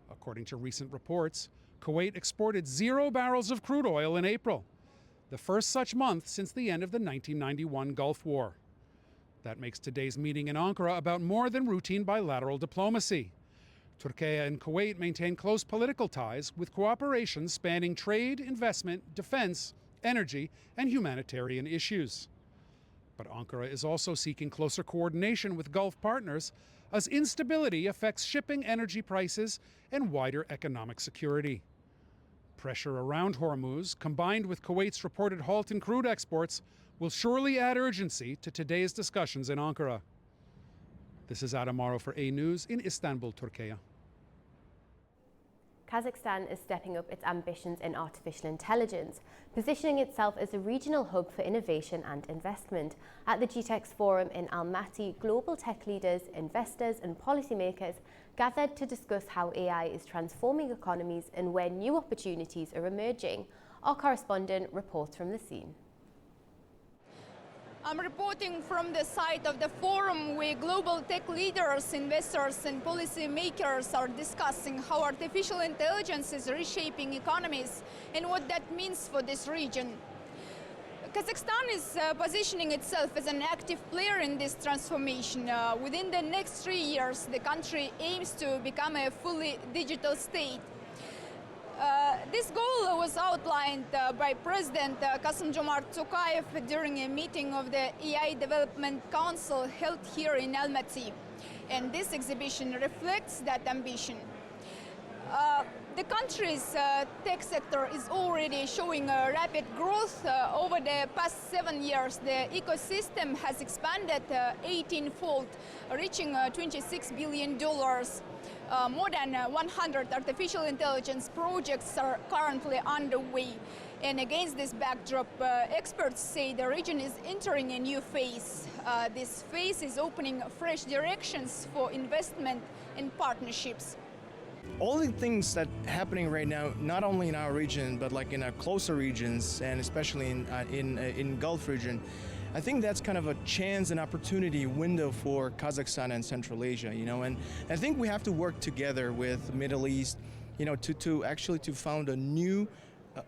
According to recent reports, Kuwait exported 0 barrels of crude oil in April, the first such month since the end of the 1991 Gulf War. That makes today's meeting in Ankara about more than routine bilateral diplomacy. Turkey and Kuwait maintain close political ties with cooperation spanning trade, investment, defense, energy, and humanitarian issues. But Ankara is also seeking closer coordination with Gulf partners as instability affects shipping energy prices and wider economic security. Pressure around Hormuz, combined with Kuwait's reported halt in crude exports, will surely add urgency to today's discussions in Ankara. This is Adam Morrow for A News in Istanbul, Turkey.
Kazakhstan is stepping up its ambitions in artificial intelligence, positioning itself as a regional hub for innovation and investment. At the GTEx Forum in Almaty, global tech leaders, investors and policymakers gathered to discuss how AI is transforming economies and where new opportunities are emerging. Our correspondent reports from the scene.
I'm reporting from the site of the forum where global tech leaders, investors and policymakers are discussing how artificial intelligence is reshaping economies and what that means for this region. Kazakhstan is positioning itself as an active player in this transformation. Within the next 3 years, the country aims to become a fully digital state. This goal was outlined by President Kassym-Jomart Tokayev during a meeting of the AI Development Council held here in Almaty. And this exhibition reflects that ambition. The country's tech sector is already showing rapid growth. Over the past 7 years, the ecosystem has expanded 18-fold, reaching $26 billion. More than 100 artificial intelligence projects are currently underway. And against this backdrop, experts say the region is entering a new phase. This phase is opening fresh directions for investment and partnerships.
All the things that are happening right now, not only in our region, but like in our closer regions, and especially in Gulf region, I think that's kind of a chance and opportunity window for Kazakhstan and Central Asia, and I think we have to work together with the Middle East, to found a new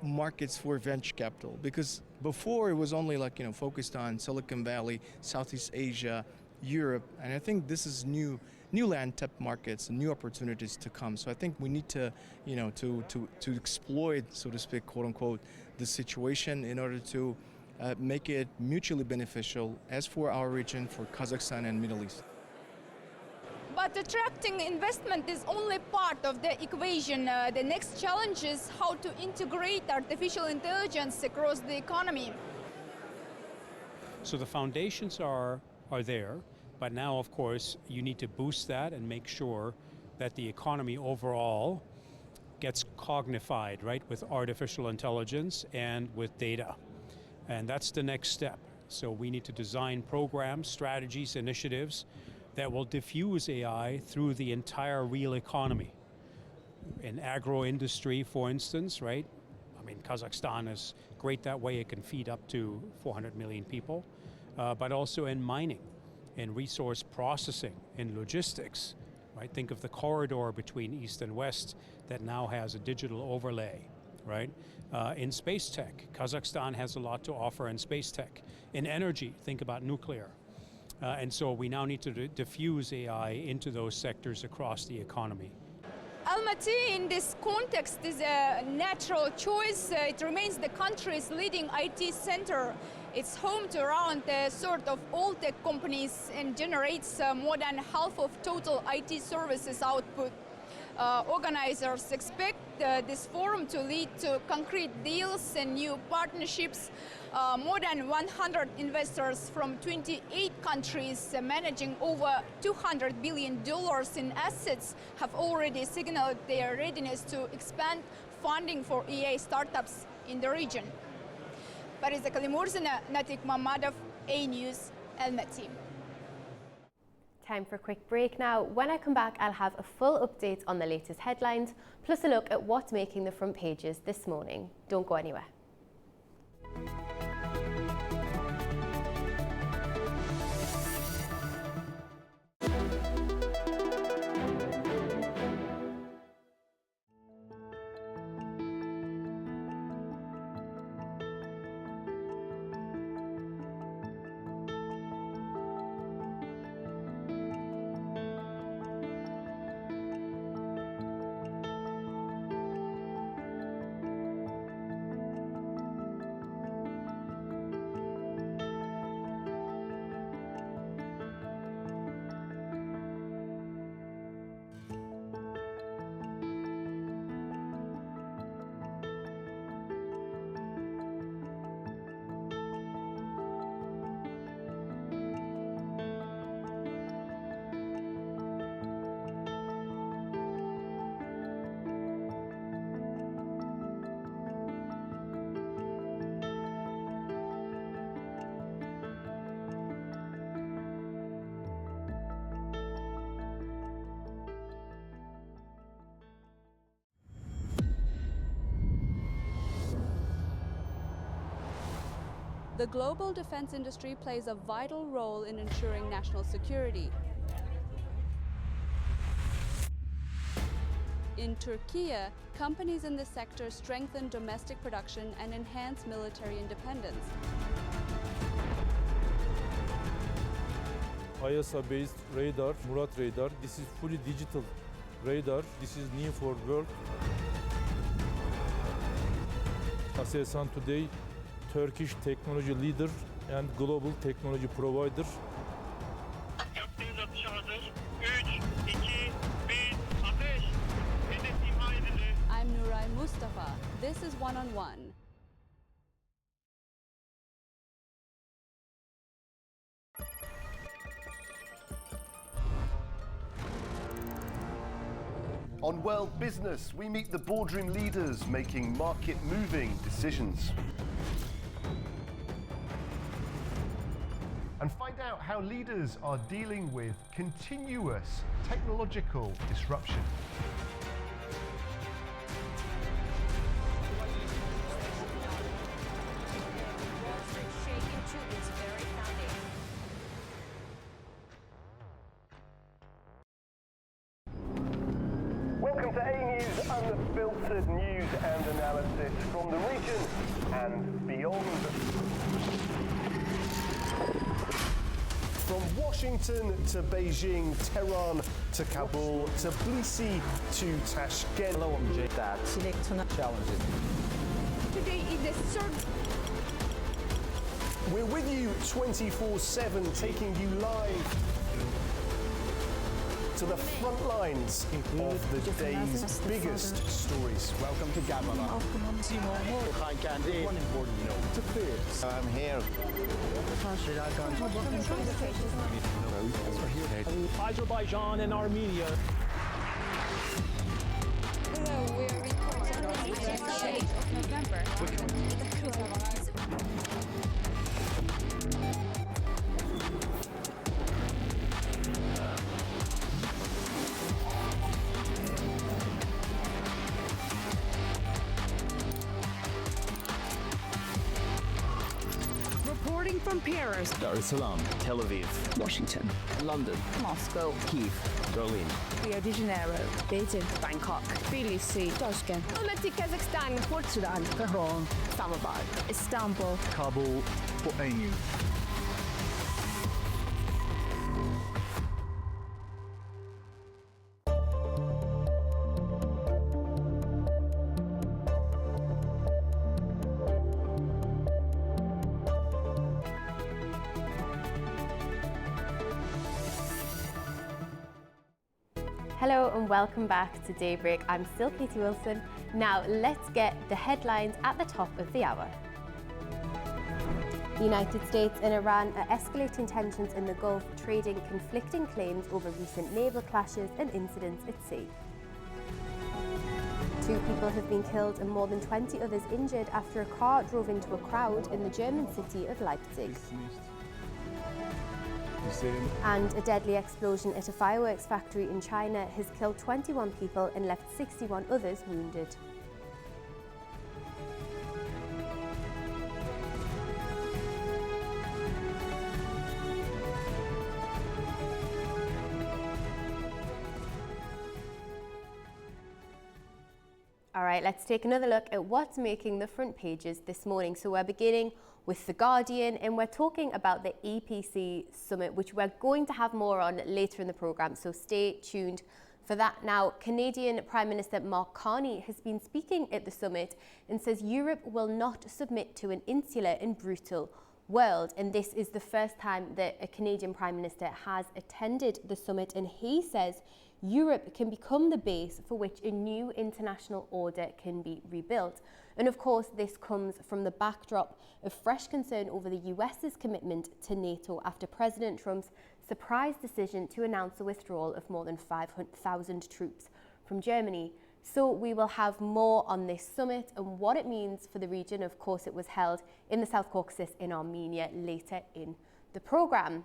markets for venture capital, because before it was only focused on Silicon Valley, Southeast Asia, Europe, and I think this is new land tap markets, new opportunities to come. So I think we need to, to exploit, so to speak, quote unquote, the situation in order to make it mutually beneficial as for our region, for Kazakhstan and Middle East.
But attracting investment is only part of the equation. The next challenge is how to integrate artificial intelligence across the economy.
So the foundations are there, but now, of course, you need to boost that and make sure that the economy overall gets cognified, right, with artificial intelligence and with data. And that's the next step. So we need to design programs, strategies, initiatives that will diffuse AI through the entire real economy. In agro-industry, for instance, right? I mean, Kazakhstan is great that way. It can feed up to 400 million people, but also in mining, in resource processing, in logistics, right? Think of the corridor between East and West that now has a digital overlay, right? In space tech, Kazakhstan has a lot to offer in space tech. In energy, think about nuclear. And so we now need to diffuse AI into those sectors across the economy.
Almaty in this context is a natural choice. It remains the country's leading IT center. It's home to around a third of all tech companies and generates more than half of total IT services output. Organizers expect this forum to lead to concrete deals and new partnerships. More than 100 investors from 28 countries managing over $200 billion in assets have already signaled their readiness to expand funding for EA startups in the region. Parisa Kalimurzina, Natik Mamadov, A News, Almaty.
Time for a quick break now. When I come back, I'll have a full update on the latest headlines, plus a look at what's making the front pages this morning. Don't go anywhere.
The global defense industry plays a vital role in ensuring national security. In Turkey, companies in this sector strengthen domestic production and enhance military independence.
ISA-based radar, Murat radar. This is fully digital radar. This is new for world. Aselsan today, Turkish technology leader and global technology provider.
I'm Nuray Mustafa. This is One on One.
On World Business, we meet the boardroom leaders making market-moving decisions. And find out how leaders are dealing with continuous technological disruption. Welcome to A News, unfiltered news and analysis from the region and beyond. From Washington to Beijing, Tehran to Kabul, to Tbilisi to Tashkent. Hello, I'm Jay. That's challenging.
Today is the third.
We're with you 24/7, taking you live to the front lines of the day's biggest stories.
Welcome to Gabala. One important note to this. I'm here.
Azerbaijan and Armenia.
Hello, we're reporting on the 8th of November.
Reporting from Paris,
Dar es Salaam, Tel Aviv,
Washington,
London,
Moscow,
Kyiv, Berlin,
Rio de Janeiro, Beijing, Bangkok, Tbilisi, Tashkent, Almaty, Kazakhstan, Port Sudan, Tehran, Islamabad, Istanbul,
Kabul, A News.
Hello and welcome back to Daybreak. I'm still Katie Wilson. Now let's get the headlines at the top of the hour. The United States and Iran are escalating tensions in the Gulf, trading conflicting claims over recent naval clashes and incidents at sea. 2 people have been killed and more than 20 others injured after a car drove into a crowd in the German city of Leipzig. And a deadly explosion at a fireworks factory in China has killed 21 people and left 61 others wounded. All right, let's take another look at what's making the front pages this morning. So we're beginning with The Guardian, and we're talking about the EPC summit, which we're going to have more on later in the programme, so stay tuned for that. Now, Canadian Prime Minister Mark Carney has been speaking at the summit and says Europe will not submit to an insular and brutal world. And this is the first time that a Canadian Prime Minister has attended the summit, and he says Europe can become the base for which a new international order can be rebuilt. And of course, this comes from the backdrop of fresh concern over the US's commitment to NATO after President Trump's surprise decision to announce the withdrawal of more than 500,000 troops from Germany. So we will have more on this summit and what it means for the region. Of course, it was held in the South Caucasus in Armenia later in the programme.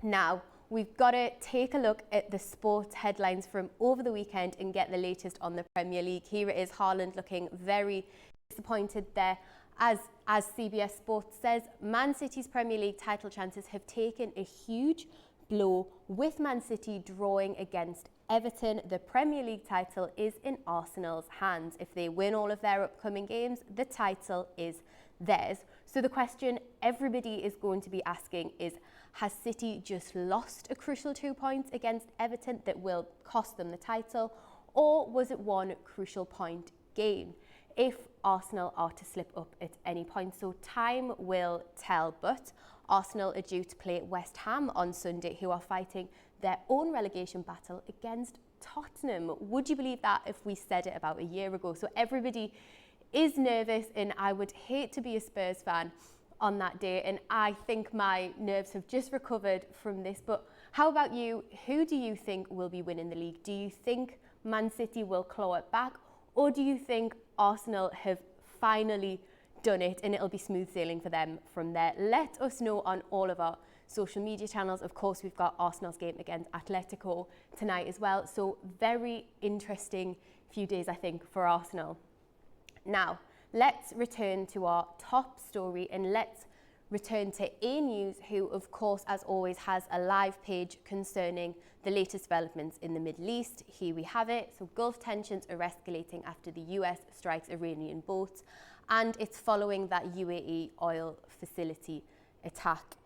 Now, we've got to take a look at the sports headlines from over the weekend and get the latest on the Premier League. Here it is, Haaland looking very disappointed there. As CBS Sports says, Man City's Premier League title chances have taken a huge blow, with Man City drawing against Everton. The Premier League title is in Arsenal's hands. If they win all of their upcoming games, the title is theirs. So the question everybody is going to be asking is, has City just lost a crucial 2 points against Everton that will cost them the title, or was it one crucial point gain if Arsenal are to slip up at any point? So time will tell, but Arsenal are due to play West Ham on Sunday, who are fighting their own relegation battle against Tottenham. Would you believe that if we said it about a year ago? So everybody is nervous, and I would hate to be a Spurs fan on that day, and I think my nerves have just recovered from this. But how about you? Who do you think will be winning the league? Do you think Man City will claw it back, or do you think Arsenal have finally done it and it'll be smooth sailing for them from there? Let us know on all of our social media channels. Of course, we've got Arsenal's game against Atletico tonight as well, so very interesting few days, I think, for Arsenal. Now, let's return to our top story, and let's return to A News, who, of course, as always, has a live page concerning the latest developments in the Middle East. Here we have it. So Gulf tensions are escalating after the US strikes Iranian boats, and it's following that UAE oil facility attack.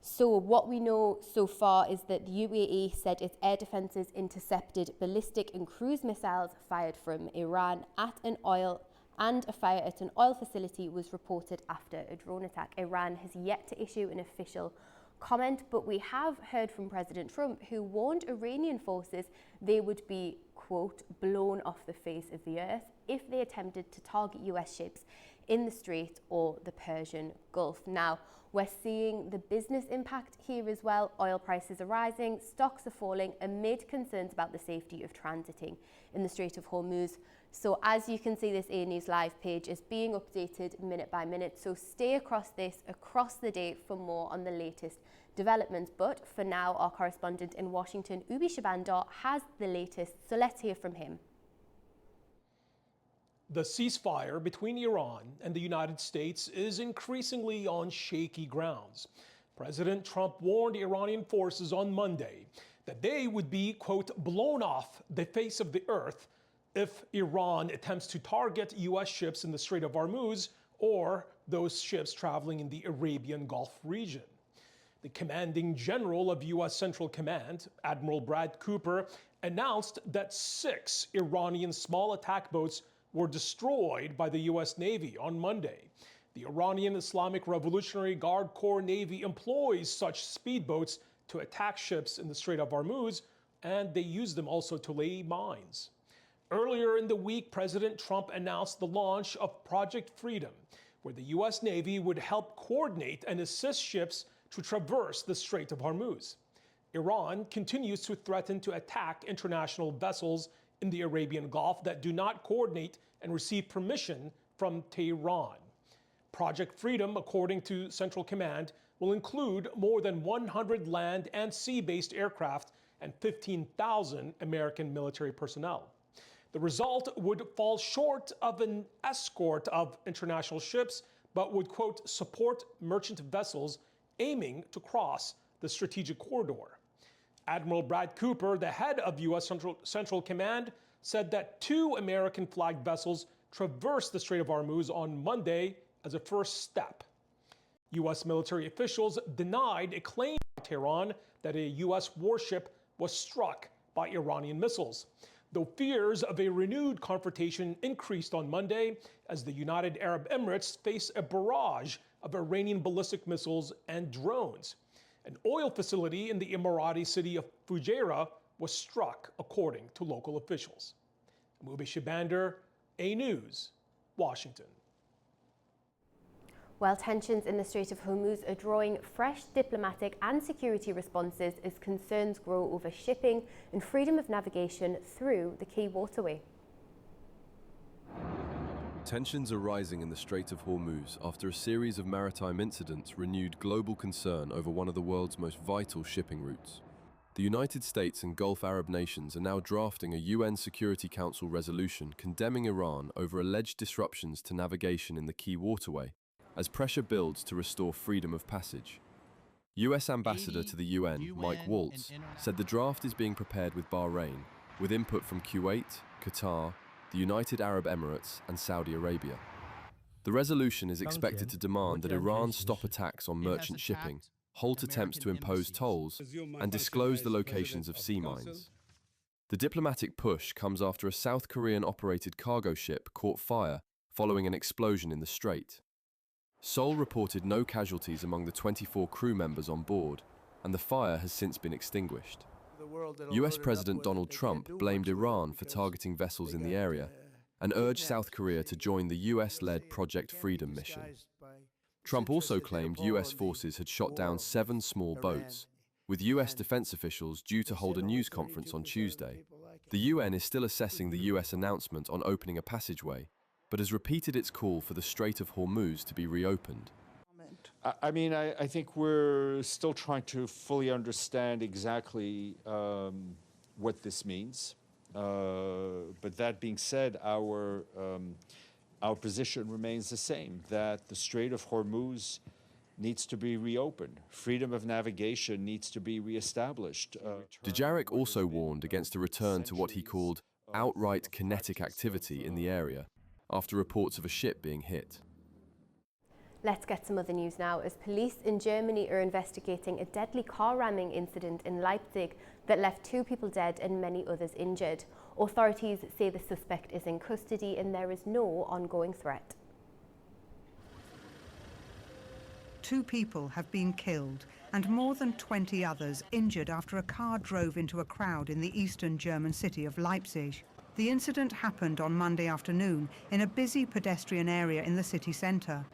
So what we know so far is that the UAE said its air defences intercepted ballistic and cruise missiles fired from Iran at an oil, and a fire at an oil facility was reported after a drone attack. Iran has yet to issue an official comment, but we have heard from President Trump, who warned Iranian forces they would be, quote, blown off the face of the earth if they attempted to target US ships in the Strait or the Persian Gulf. Now, we're seeing the business impact here as well. Oil prices are rising, stocks are falling amid concerns about the safety of transiting in the Strait of Hormuz. So as you can see, this A News Live page is being updated minute by minute. So stay across the day for more on the latest developments. But for now, our correspondent in Washington, Ubi Shabandar, has the latest. So let's hear from him.
The ceasefire between Iran and the United States is increasingly on shaky grounds. President Trump warned Iranian forces on Monday that they would be, quote, blown off the face of the earth if Iran attempts to target U.S. ships in the Strait of Hormuz or those ships traveling in the Arabian Gulf region. The commanding general of U.S. Central Command, Admiral Brad Cooper, announced that 6 Iranian small attack boats were destroyed by the U.S. Navy on Monday. The Iranian Islamic Revolutionary Guard Corps Navy employs such speedboats to attack ships in the Strait of Hormuz and they use them also to lay mines. Earlier in the week, President Trump announced the launch of Project Freedom, where the U.S. Navy would help coordinate and assist ships to traverse the Strait of Hormuz. Iran continues to threaten to attack international vessels in the Arabian Gulf that do not coordinate and receive permission from Tehran. Project Freedom, according to Central Command, will include more than 100 land and sea-based aircraft and 15,000 American military personnel. The result would fall short of an escort of international ships, but would, quote, support merchant vessels aiming to cross the strategic corridor. Admiral Brad Cooper, the head of U.S. Central Command, said that 2 American-flagged vessels traversed the Strait of Hormuz on Monday as a first step. U.S. military officials denied a claim by Tehran that a U.S. warship was struck by Iranian missiles, though fears of a renewed confrontation increased on Monday as the United Arab Emirates face a barrage of Iranian ballistic missiles and drones. An oil facility in the Emirati city of Fujairah was struck, according to local officials. Mubi Shibander, A News, Washington.
While tensions in the Strait of Hormuz are drawing fresh diplomatic and security responses as concerns grow over shipping and freedom of navigation through the key waterway.
Tensions are rising in the Strait of Hormuz after a series of maritime incidents renewed global concern over one of the world's most vital shipping routes. The United States and Gulf Arab nations are now drafting a UN Security Council resolution condemning Iran over alleged disruptions to navigation in the key waterway, as pressure builds to restore freedom of passage. US Ambassador to the UN, Mike Waltz, said the draft is being prepared with Bahrain, with input from Kuwait, Qatar, the United Arab Emirates and Saudi Arabia. The resolution is expected to demand that Iran stop attacks on merchant shipping, halt attempts to impose tolls, and disclose the locations of sea mines. The diplomatic push comes after a South Korean-operated cargo ship caught fire following an explosion in the strait. Seoul reported no casualties among the 24 crew members on board, and the fire has since been extinguished. US President Donald Trump blamed Iran for targeting vessels in the area and urged South Korea to join the US-led Project Freedom mission. Trump also claimed US forces had shot down 7 small boats, with US defense officials due to hold a news conference on Tuesday. The UN is still assessing the US announcement on opening a passageway, but has repeated its call for the Strait of Hormuz to be reopened.
I mean, I think we're still trying to fully understand exactly what this means. But that being said, our position remains the same, that the Strait of Hormuz needs to be reopened. Freedom of navigation needs to be reestablished.
Dujarric also warned against a return to what he called outright kinetic activity in the area, after reports of a ship being hit.
Let's get some other news now, as police in Germany are investigating a deadly car ramming incident in Leipzig that left 2 people dead and many others injured. Authorities say the suspect is in custody and there is no ongoing threat.
2 people have been killed and more than 20 others injured after a car drove into a crowd in the eastern German city of Leipzig. The incident happened on Monday afternoon in a busy pedestrian area in the city centre.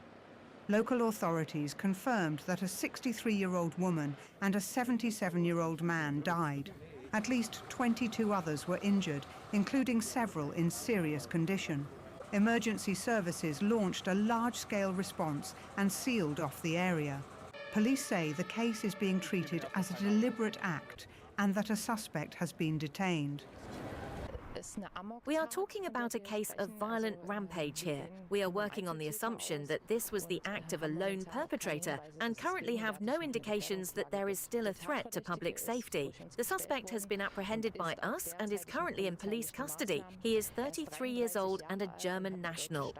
Local authorities confirmed that a 63-year-old woman and a 77-year-old man died. At least 22 others were injured, including several in serious condition. Emergency services launched a large-scale response and sealed off the area. Police say the case is being treated as a deliberate act and that a suspect has been detained.
We are talking about a case of violent rampage here. We are working on the assumption that this was the act of a lone perpetrator and currently have no indications that there is still a threat to public safety. The suspect has been apprehended by us and is currently in police custody. He is 33 years old and a German national.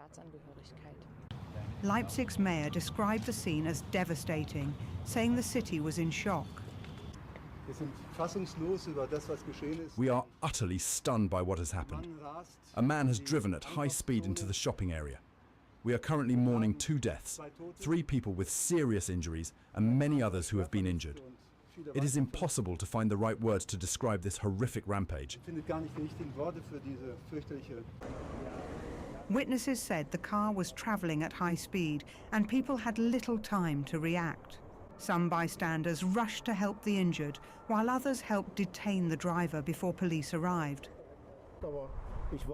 Leipzig's mayor described the scene as devastating, saying the city was in shock.
We are utterly stunned by what has happened. A man has driven at high speed into the shopping area. We are currently mourning 2 deaths, 3 people with serious injuries and many others who have been injured. It is impossible to find the right words to describe this horrific rampage.
Witnesses said the car was travelling at high speed and people had little time to react. Some bystanders rushed to help the injured, while others helped detain the driver before police arrived.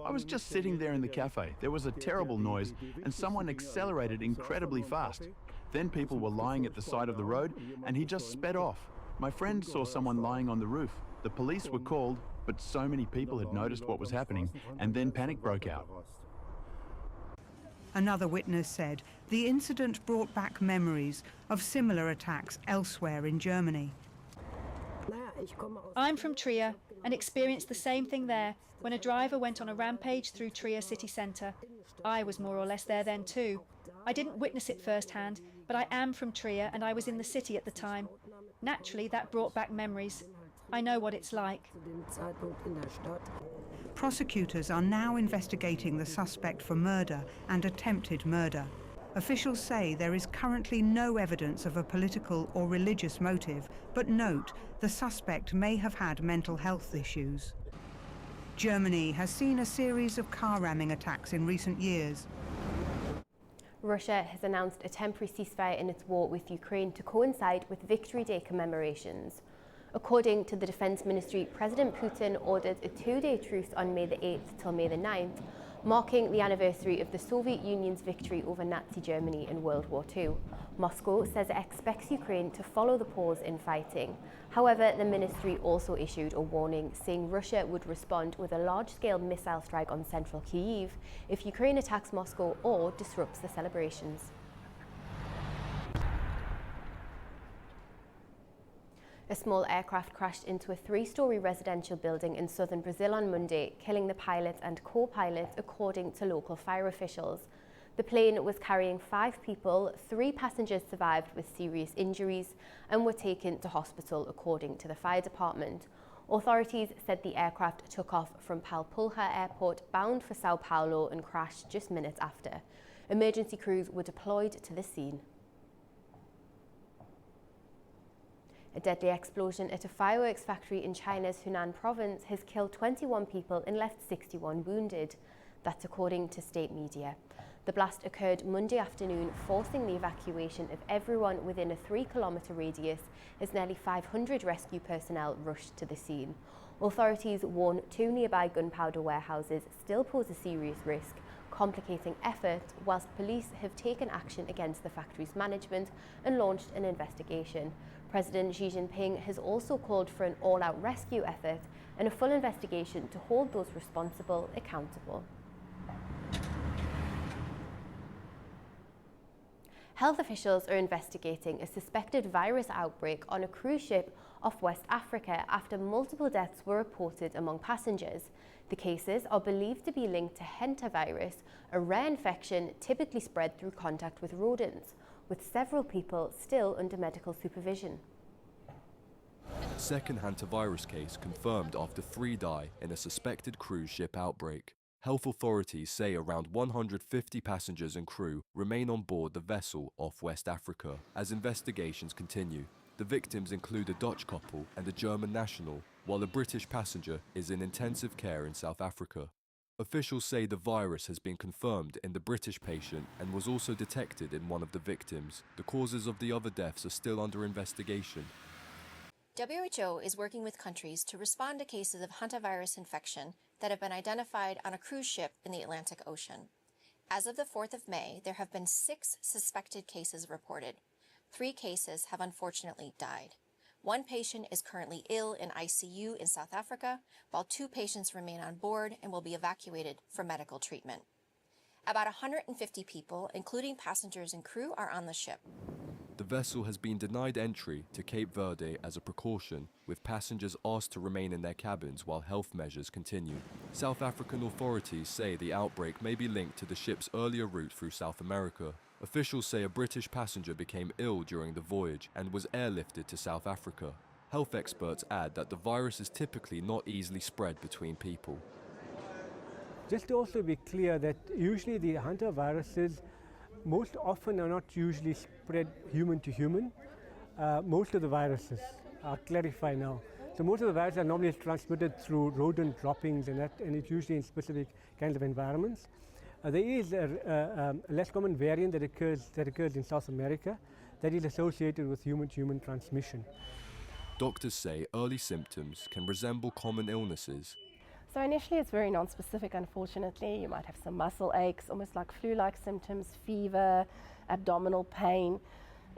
I was just sitting there in the cafe. There was a terrible noise and someone accelerated incredibly fast. Then people were lying at the side of the road and he just sped off. My friend saw someone lying on the roof. The police were called, but so many people had noticed what was happening and then panic broke out.
Another witness said the incident brought back memories of similar attacks elsewhere in Germany.
I'm from Trier and experienced the same thing there when a driver went on a rampage through Trier city centre. I was more or less there then too. I didn't witness it firsthand, but I am from Trier and I was in the city at the time. Naturally, that brought back memories. I know what it's like.
Prosecutors are now investigating the suspect for murder and attempted murder. Officials say there is currently no evidence of a political or religious motive, but note the suspect may have had mental health issues. Germany has seen a series of car ramming attacks in recent years.
Russia has announced a temporary ceasefire in its war with Ukraine to coincide with Victory Day commemorations. According to the Defence Ministry, President Putin ordered a 2-day truce on May the 8th till May the 9th, marking the anniversary of the Soviet Union's victory over Nazi Germany in World War II. Moscow says it expects Ukraine to follow the pause in fighting. However, the ministry also issued a warning, saying Russia would respond with a large-scale missile strike on central Kyiv if Ukraine attacks Moscow or disrupts the celebrations. A small aircraft crashed into a 3-story residential building in southern Brazil on Monday, killing the pilot and co-pilot, according to local fire officials. The plane was carrying 5 people, 3 passengers survived with serious injuries and were taken to hospital, according to the fire department. Authorities said the aircraft took off from Palpulha Airport bound for Sao Paulo and crashed just minutes after. Emergency crews were deployed to the scene. A deadly explosion at a fireworks factory in China's Hunan province has killed 21 people and left 61 wounded. That's according to state media. The blast occurred Monday afternoon, forcing the evacuation of everyone within a 3-kilometre radius as nearly 500 rescue personnel rushed to the scene. Authorities warn 2 nearby gunpowder warehouses still pose a serious risk, complicating efforts, whilst police have taken action against the factory's management and launched an investigation. President Xi Jinping has also called for an all-out rescue effort and a full investigation to hold those responsible accountable. Health officials are investigating a suspected virus outbreak on a cruise ship off West Africa after multiple deaths were reported among passengers. The cases are believed to be linked to hantavirus, a rare infection typically spread through contact with rodents, with several people still under medical supervision.
Second hantavirus case confirmed after 3 die in a suspected cruise ship outbreak. Health authorities say around 150 passengers and crew remain on board the vessel off West Africa as investigations continue. The victims include a Dutch couple and a German national, while a British passenger is in intensive care in South Africa. Officials say the virus has been confirmed in the British patient and was also detected in one of the victims. The causes of the other deaths are still under investigation.
WHO is working with countries to respond to cases of hantavirus infection that have been identified on a cruise ship in the Atlantic Ocean. As of the 4th of May, there have been 6 suspected cases reported. 3 cases have unfortunately died. 1 patient is currently ill in ICU in South Africa, while 2 patients remain on board and will be evacuated for medical treatment. About 150 people, including passengers and crew, are on the ship.
The vessel has been denied entry to Cape Verde as a precaution, with passengers asked to remain in their cabins while health measures continue. South African authorities say the outbreak may be linked to the ship's earlier route through South America. Officials say a British passenger became ill during the voyage and was airlifted to South Africa. Health experts add that the virus is typically not easily spread between people.
Just to also be clear that usually the hantaviruses most often are not usually spread human to human. Most of the viruses clarify now. So most of the virus are normally transmitted through rodent droppings and it's usually in specific kinds of environments. There is a less common variant that occurs in South America that is associated with human-to-human transmission.
Doctors say early symptoms can resemble common illnesses.
So initially it's very non-specific, unfortunately. You might have some muscle aches, almost like flu-like symptoms, fever, abdominal pain.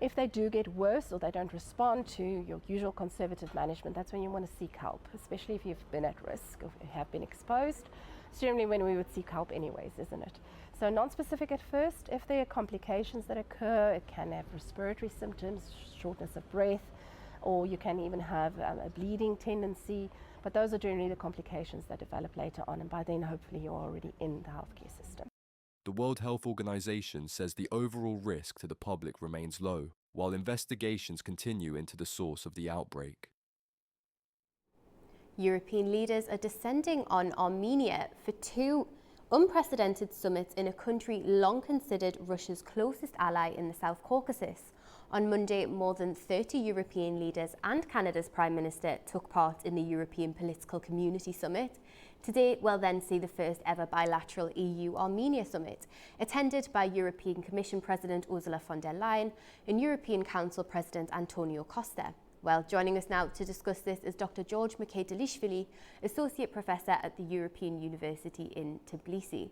If they do get worse or they don't respond to your usual conservative management, that's when you want to seek help, especially if you've been at risk or have been exposed. It's generally when we would seek help anyways, isn't it? So non-specific at first. If there are complications that occur, it can have respiratory symptoms, shortness of breath, or you can even have a bleeding tendency. But those are generally the complications that develop later on, and by then hopefully you're already in the healthcare system.
The World Health Organization says the overall risk to the public remains low, while investigations continue into the source of the outbreak.
European leaders are descending on Armenia for two unprecedented summits in a country long considered Russia's closest ally in the South Caucasus. On Monday, more than 30 European leaders and Canada's Prime Minister took part in the European Political Community Summit. Today, we'll then see the first ever bilateral EU-Armenia summit, attended by European Commission President Ursula von der Leyen and European Council President Antonio Costa. Well, joining us now to discuss this is Dr George Mchedlishvili, Associate Professor at the European University in Tbilisi.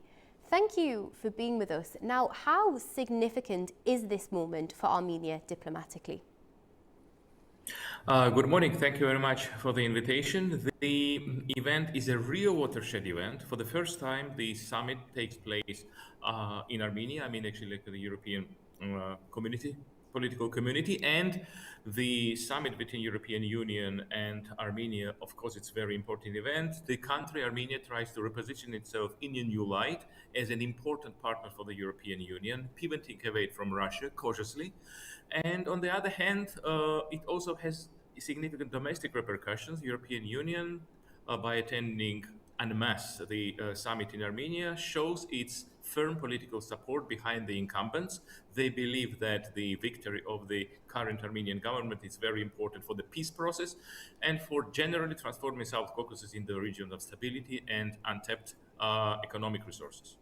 Thank you for being with us. Now, how significant is this moment for Armenia diplomatically?
Good morning. Thank you very much for the invitation. The event is a real watershed event. For the first time, the summit takes place in Armenia. I mean, actually, like the European political community, and the summit between European Union and Armenia. Of course, it's a very important event. The country, Armenia, tries to reposition itself in a new light as an important partner for the European Union, pivoting away from Russia cautiously. And on the other hand, it also has significant domestic repercussions. European Union, by attending en masse the summit in Armenia, shows its firm political support behind the incumbents. They believe that the victory of the current Armenian government is very important for the peace process and for generally transforming South Caucasus into a region of stability and untapped economic resources.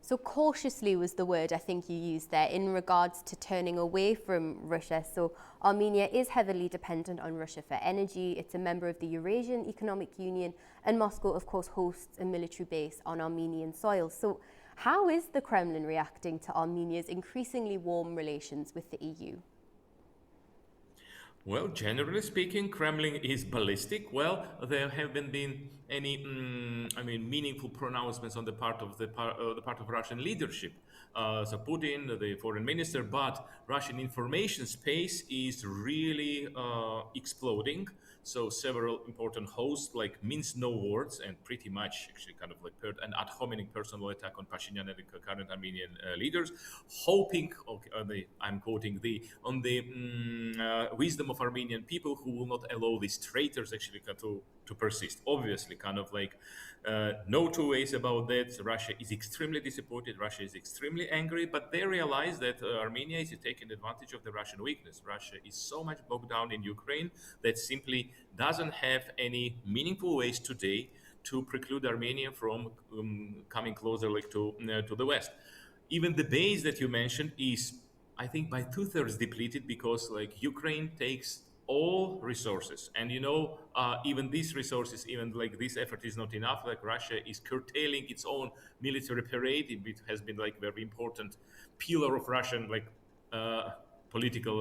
So cautiously was the word I think you used there in regards to turning away from Russia. So Armenia is heavily dependent on Russia for energy. It's a member of the Eurasian Economic Union, and Moscow, of course, hosts a military base on Armenian soil. So how is the Kremlin reacting to Armenia's increasingly warm relations with the EU?
Well, generally speaking, Kremlin is ballistic. Well, there haven't been any, meaningful pronouncements on the part of Russian leadership. So Putin, the foreign minister, but Russian information space is really exploding. So several important hosts like mince no words and pretty much actually kind of like an ad hominem personal attack on Pashinyan and the current Armenian leaders, hoping, I'm quoting, on the wisdom of Armenian people who will not allow these traitors actually to persist. Obviously, kind of like no two ways about that. Russia is extremely disappointed. Russia is extremely angry, but they realize that Armenia is taking advantage of the Russian weakness. Russia is so much bogged down in Ukraine that simply doesn't have any meaningful ways today to preclude Armenia from coming closer to the West. Even the base that you mentioned is, I think, by 2/3 depleted because Ukraine takes all resources, and even these resources, even this effort is not enough. Russia is curtailing its own military parade. It has been very important pillar of Russian political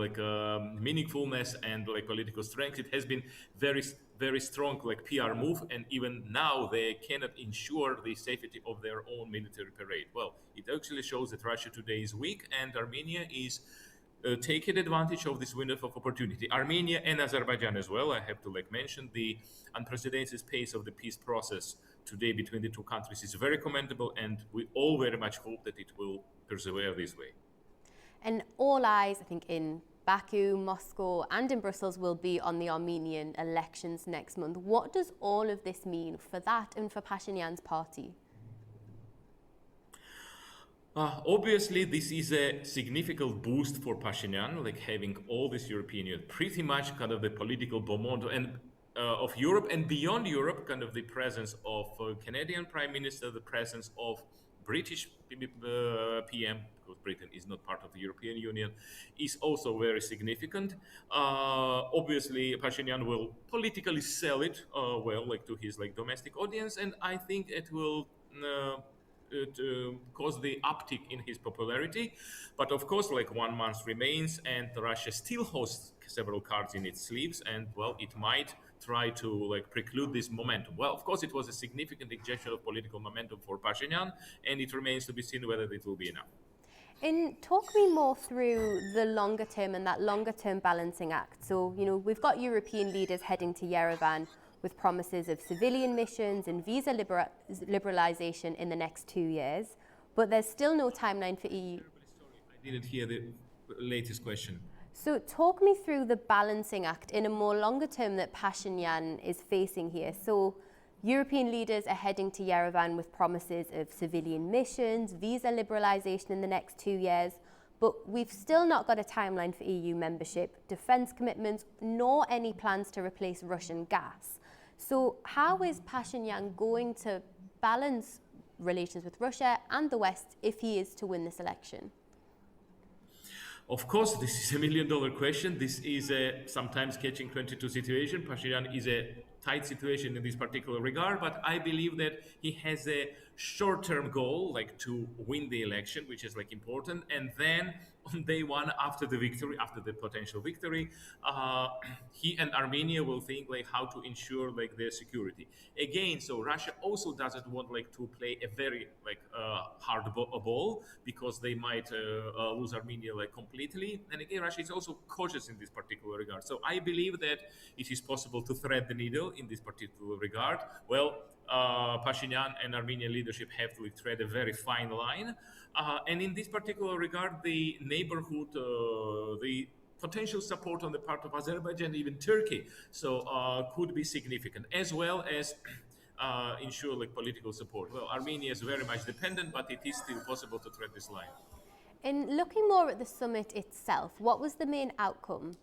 meaningfulness and political strength. It has been very, very strong PR move, and even now they cannot ensure the safety of their own military parade. Well, it actually shows that Russia today is weak, and Armenia is taking advantage of this window of opportunity. Armenia and Azerbaijan as well. I have to mention the unprecedented pace of the peace process today between the two countries is very commendable, and we all very much hope that it will persevere this way.
And all eyes, I think, in Baku, Moscow, and in Brussels will be on the Armenian elections next month. What does all of this mean for that and for Pashinyan's party?
Obviously, this is a significant boost for Pashinyan, like having all this European Union, pretty much kind of the political bomondo and of Europe and beyond Europe, kind of the presence of Canadian Prime Minister, the presence of British PM, because Britain is not part of the European Union, is also very significant. Obviously, Pashinyan will politically sell it well, like to his like domestic audience, and I think it will to cause the uptick in his popularity. But of course, like 1 month remains and Russia still hosts several cards in its sleeves, and well, it might try to like preclude this momentum. Well, of course, it was a significant injection of political momentum for Pashinyan, and it remains to be seen whether it will be enough.
And talk me more through the longer term and that longer term balancing act. So, you know, we've got European leaders heading to Yerevan with promises of civilian missions and visa liberalization in the next 2 years, but there's still no timeline for EU.
I didn't hear the latest question.
So talk me through the balancing act in a more longer term that Pashinyan is facing here. So European leaders are heading to Yerevan with promises of civilian missions, visa liberalization in the next 2 years, but we've still not got a timeline for EU membership, defense commitments, nor any plans to replace Russian gas. So how is Pashinyan going to balance relations with Russia and the West if he is to win this election?
Of course, this is $1 million question. This is a sometimes catching-22 situation. Pashinyan is a tight situation in this particular regard, but I believe that he has a short-term goal, like to win the election, which is like important, and then on day one after the victory, after the potential victory, he and Armenia will think like how to ensure like their security. Again, so Russia also doesn't want like to play a very like hard ball because they might lose Armenia like completely. And again, Russia is also cautious in this particular regard. So I believe that it is possible to thread the needle in this particular regard. Well, Pashinyan and Armenian leadership have to thread a very fine line. And in this particular regard, the neighborhood, the potential support on the part of Azerbaijan, even Turkey, so could be significant, as well as ensure like political support. Well, Armenia is very much dependent, but it is still possible to thread this line.
In looking more at the summit itself, what was the main outcome?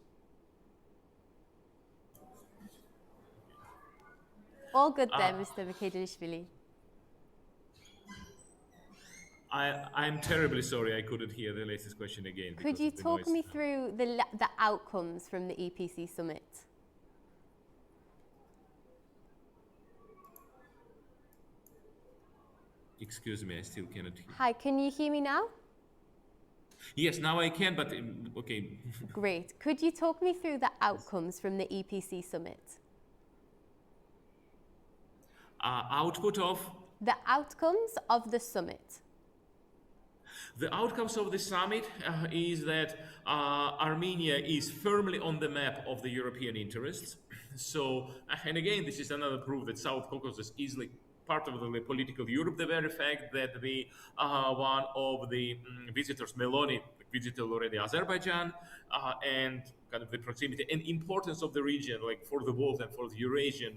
All good there, Mr. Mchedlishvili.
I'm terribly sorry I couldn't hear the latest question again.
Could you talk me through the outcomes from the EPC summit?
Excuse me, I still cannot hear.
Hi, can you hear me now?
Yes, now I can, but okay.
Great. Could you talk me through the outcomes from the EPC summit?
Output of?
The outcomes of the summit.
The outcomes of the summit is that Armenia is firmly on the map of the European interests. So, and again, this is another proof that South Caucasus is like part of the political Europe. The very fact that the one of the visitors, Meloni, visited already Azerbaijan, and kind of the proximity and importance of the region, like for the world and for the Eurasian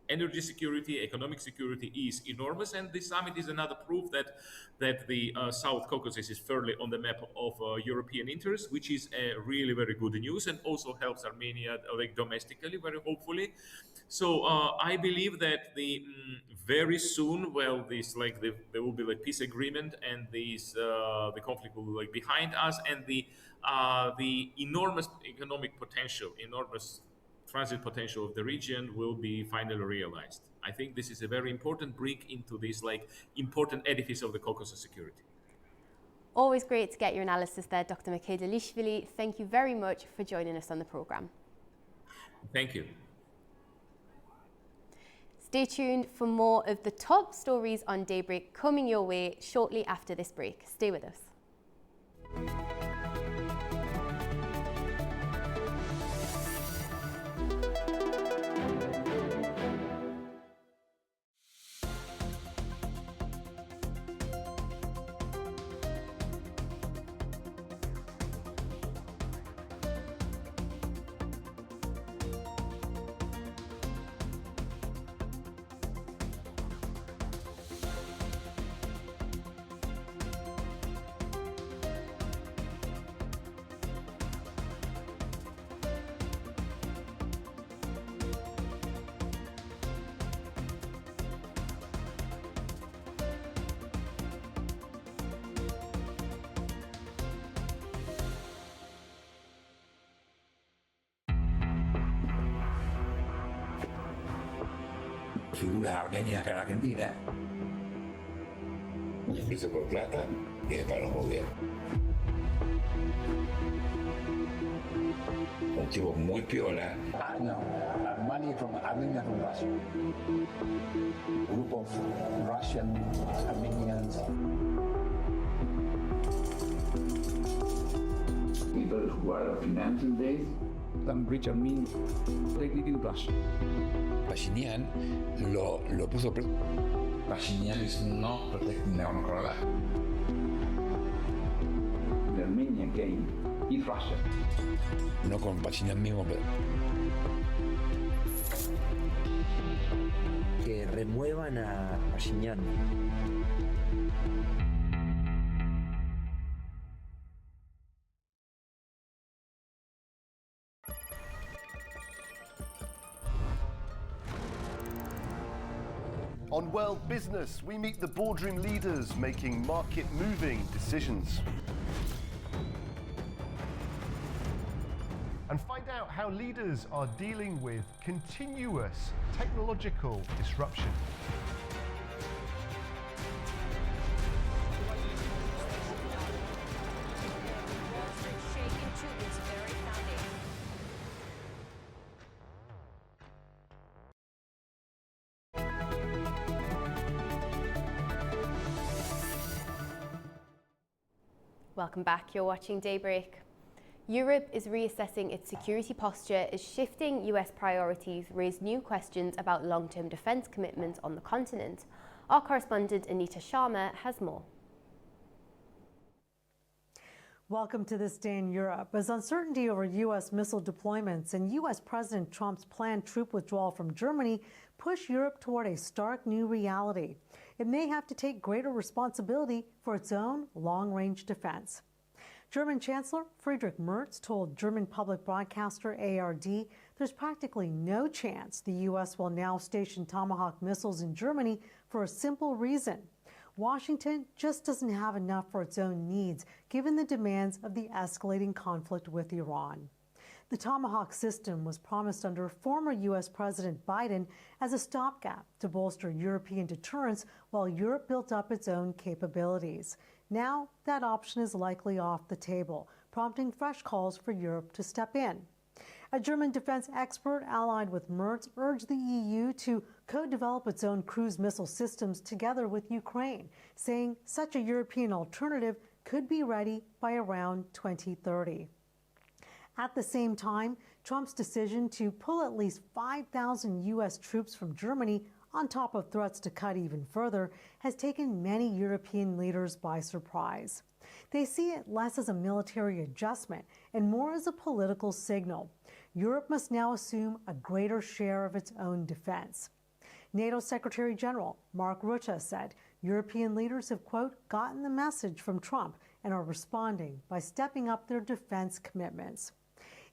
energy security, economic security is enormous, and this summit is another proof that the South Caucasus is firmly on the map of European interests, which is really very good news, and also helps Armenia like domestically, very hopefully. So I believe that the very soon, well, this like there will be like peace agreement, and this the conflict will be like behind us, and the enormous economic potential, enormous transit potential of the region will be finally realized. I think this is a very important brick into this like important edifice of the Caucasus security.
Always great to get your analysis there, Dr. Mchedlishvili. Thank you very much for joining us on the programme.
Thank you.
Stay tuned for more of the top stories on Daybreak coming your way shortly after this break. Stay with us.
Figura Armenia que Argentina. Y empieza por plata y es para los gobiernos. Un tipo muy piola. No, money from Armenia from Russia. A group of Russian Armenians. People who are financial days, some rich Armenians, they live in Russia. Pashinyan lo puso preso. Pashinyan is not protecting Nagorno-Karabakh. The Armenian game is Russia. No con Pashinyan mismo, pero...
Que remuevan a Pashinyan.
On World Business, we meet the boardroom leaders making market-moving decisions. And find out how leaders are dealing with continuous technological disruption.
Welcome back, you're watching Daybreak. Europe is reassessing its security posture as shifting US priorities raise new questions about long-term defence commitments on the continent. Our correspondent Anita Sharma has more.
Welcome to This Day in Europe. As uncertainty over U.S. missile deployments and U.S. President Trump's planned troop withdrawal from Germany push Europe toward a stark new reality. It may have to take greater responsibility for its own long-range defense. German Chancellor Friedrich Merz told German public broadcaster ARD there's practically no chance the U.S. will now station Tomahawk missiles in Germany for a simple reason. Washington just doesn't have enough for its own needs, given the demands of the escalating conflict with Iran. The Tomahawk system was promised under former U.S. President Biden as a stopgap to bolster European deterrence while Europe built up its own capabilities. Now, that option is likely off the table, prompting fresh calls for Europe to step in. A German defense expert allied with Merz urged the EU to co-develop its own cruise missile systems together with Ukraine, saying such a European alternative could be ready by around 2030. At the same time, Trump's decision to pull at least 5,000 U.S. troops from Germany, on top of threats to cut even further, has taken many European leaders by surprise. They see it less as a military adjustment and more as a political signal. Europe must now assume a greater share of its own defense. NATO Secretary General Mark Rutte said European leaders have, quote, gotten the message from Trump and are responding by stepping up their defense commitments.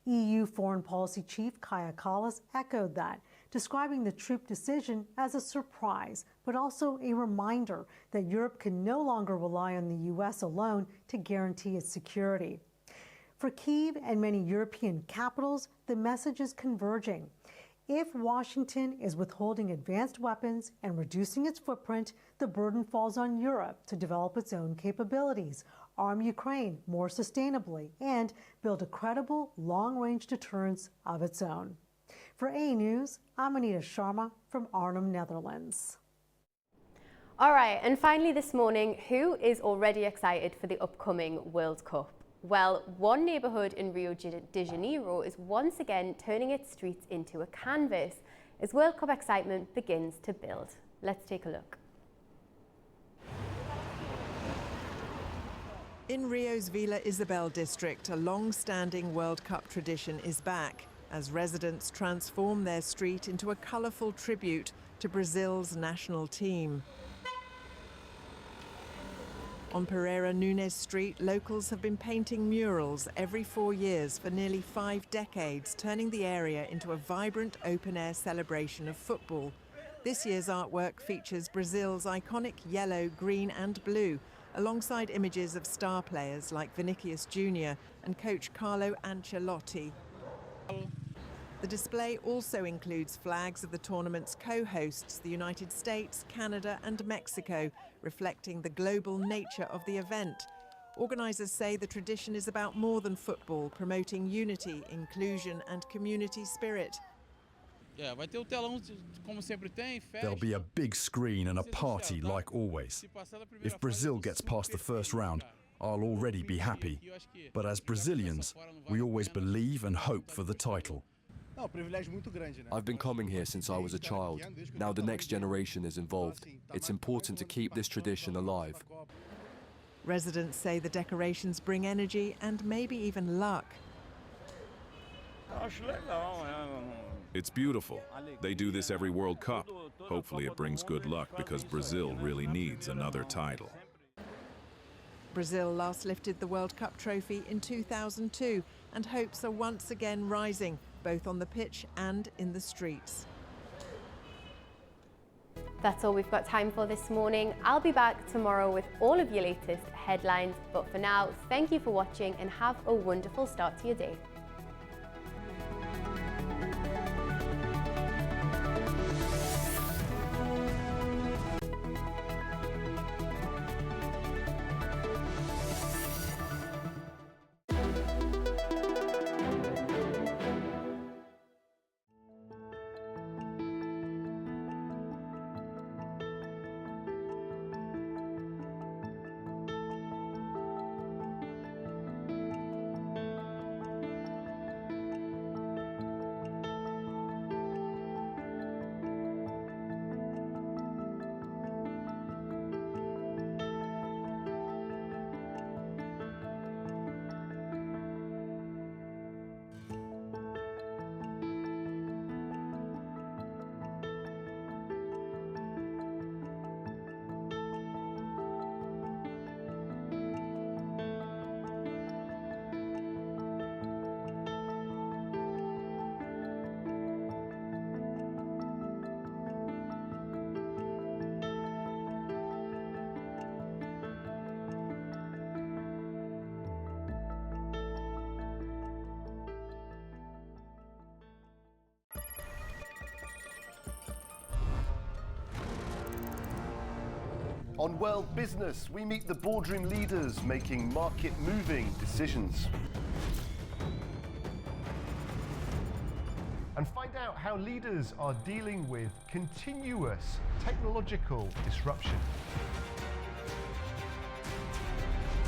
EU Foreign Policy Chief Kaja Kallas echoed that, describing the troop decision as a surprise, but also a reminder that Europe can no longer rely on the U.S. alone to guarantee its security. For Kyiv and many European capitals, the message is converging. If Washington is withholding advanced weapons and reducing its footprint, the burden falls on Europe to develop its own capabilities, arm Ukraine more sustainably, and build a credible, long-range deterrence of its own. For A News, I'm Anita Sharma from Arnhem, Netherlands.
All right, and finally this morning, who is already excited for the upcoming World Cup? Well, one neighbourhood in Rio de Janeiro is once again turning its streets into a canvas as World Cup excitement begins to build. Let's take a look.
In Rio's Vila Isabel district, a long-standing World Cup tradition is back as residents transform their street into a colourful tribute to Brazil's national team. On Pereira Nunes Street, locals have been painting murals every 4 years for nearly 5 decades, turning the area into a vibrant open-air celebration of football. This year's artwork features Brazil's iconic yellow, green and blue, alongside images of star players like Vinicius Jr. and coach Carlo Ancelotti. The display also includes flags of the tournament's co-hosts, the United States, Canada and Mexico, reflecting the global nature of the event. Organisers say the tradition is about more than football, promoting unity, inclusion and community spirit.
There'll be a big screen and a party like always. If Brazil gets past the first round, I'll already be happy. But as Brazilians, we always believe and hope for the title.
I've been coming here since I was a child. Now the next generation is involved. It's important to keep this tradition alive.
Residents say the decorations bring energy and maybe even luck.
It's beautiful. They do this every World Cup. Hopefully it brings good luck because Brazil really needs another title.
Brazil last lifted the World Cup trophy in 2002 and hopes are once again rising, both on the pitch and in the streets.
That's all we've got time for this morning. I'll be back tomorrow with all of your latest headlines. But for now, thank you for watching and have a wonderful start to your day.
On World Business, we meet the boardroom leaders making market-moving decisions. And find out how leaders are dealing with continuous technological disruption.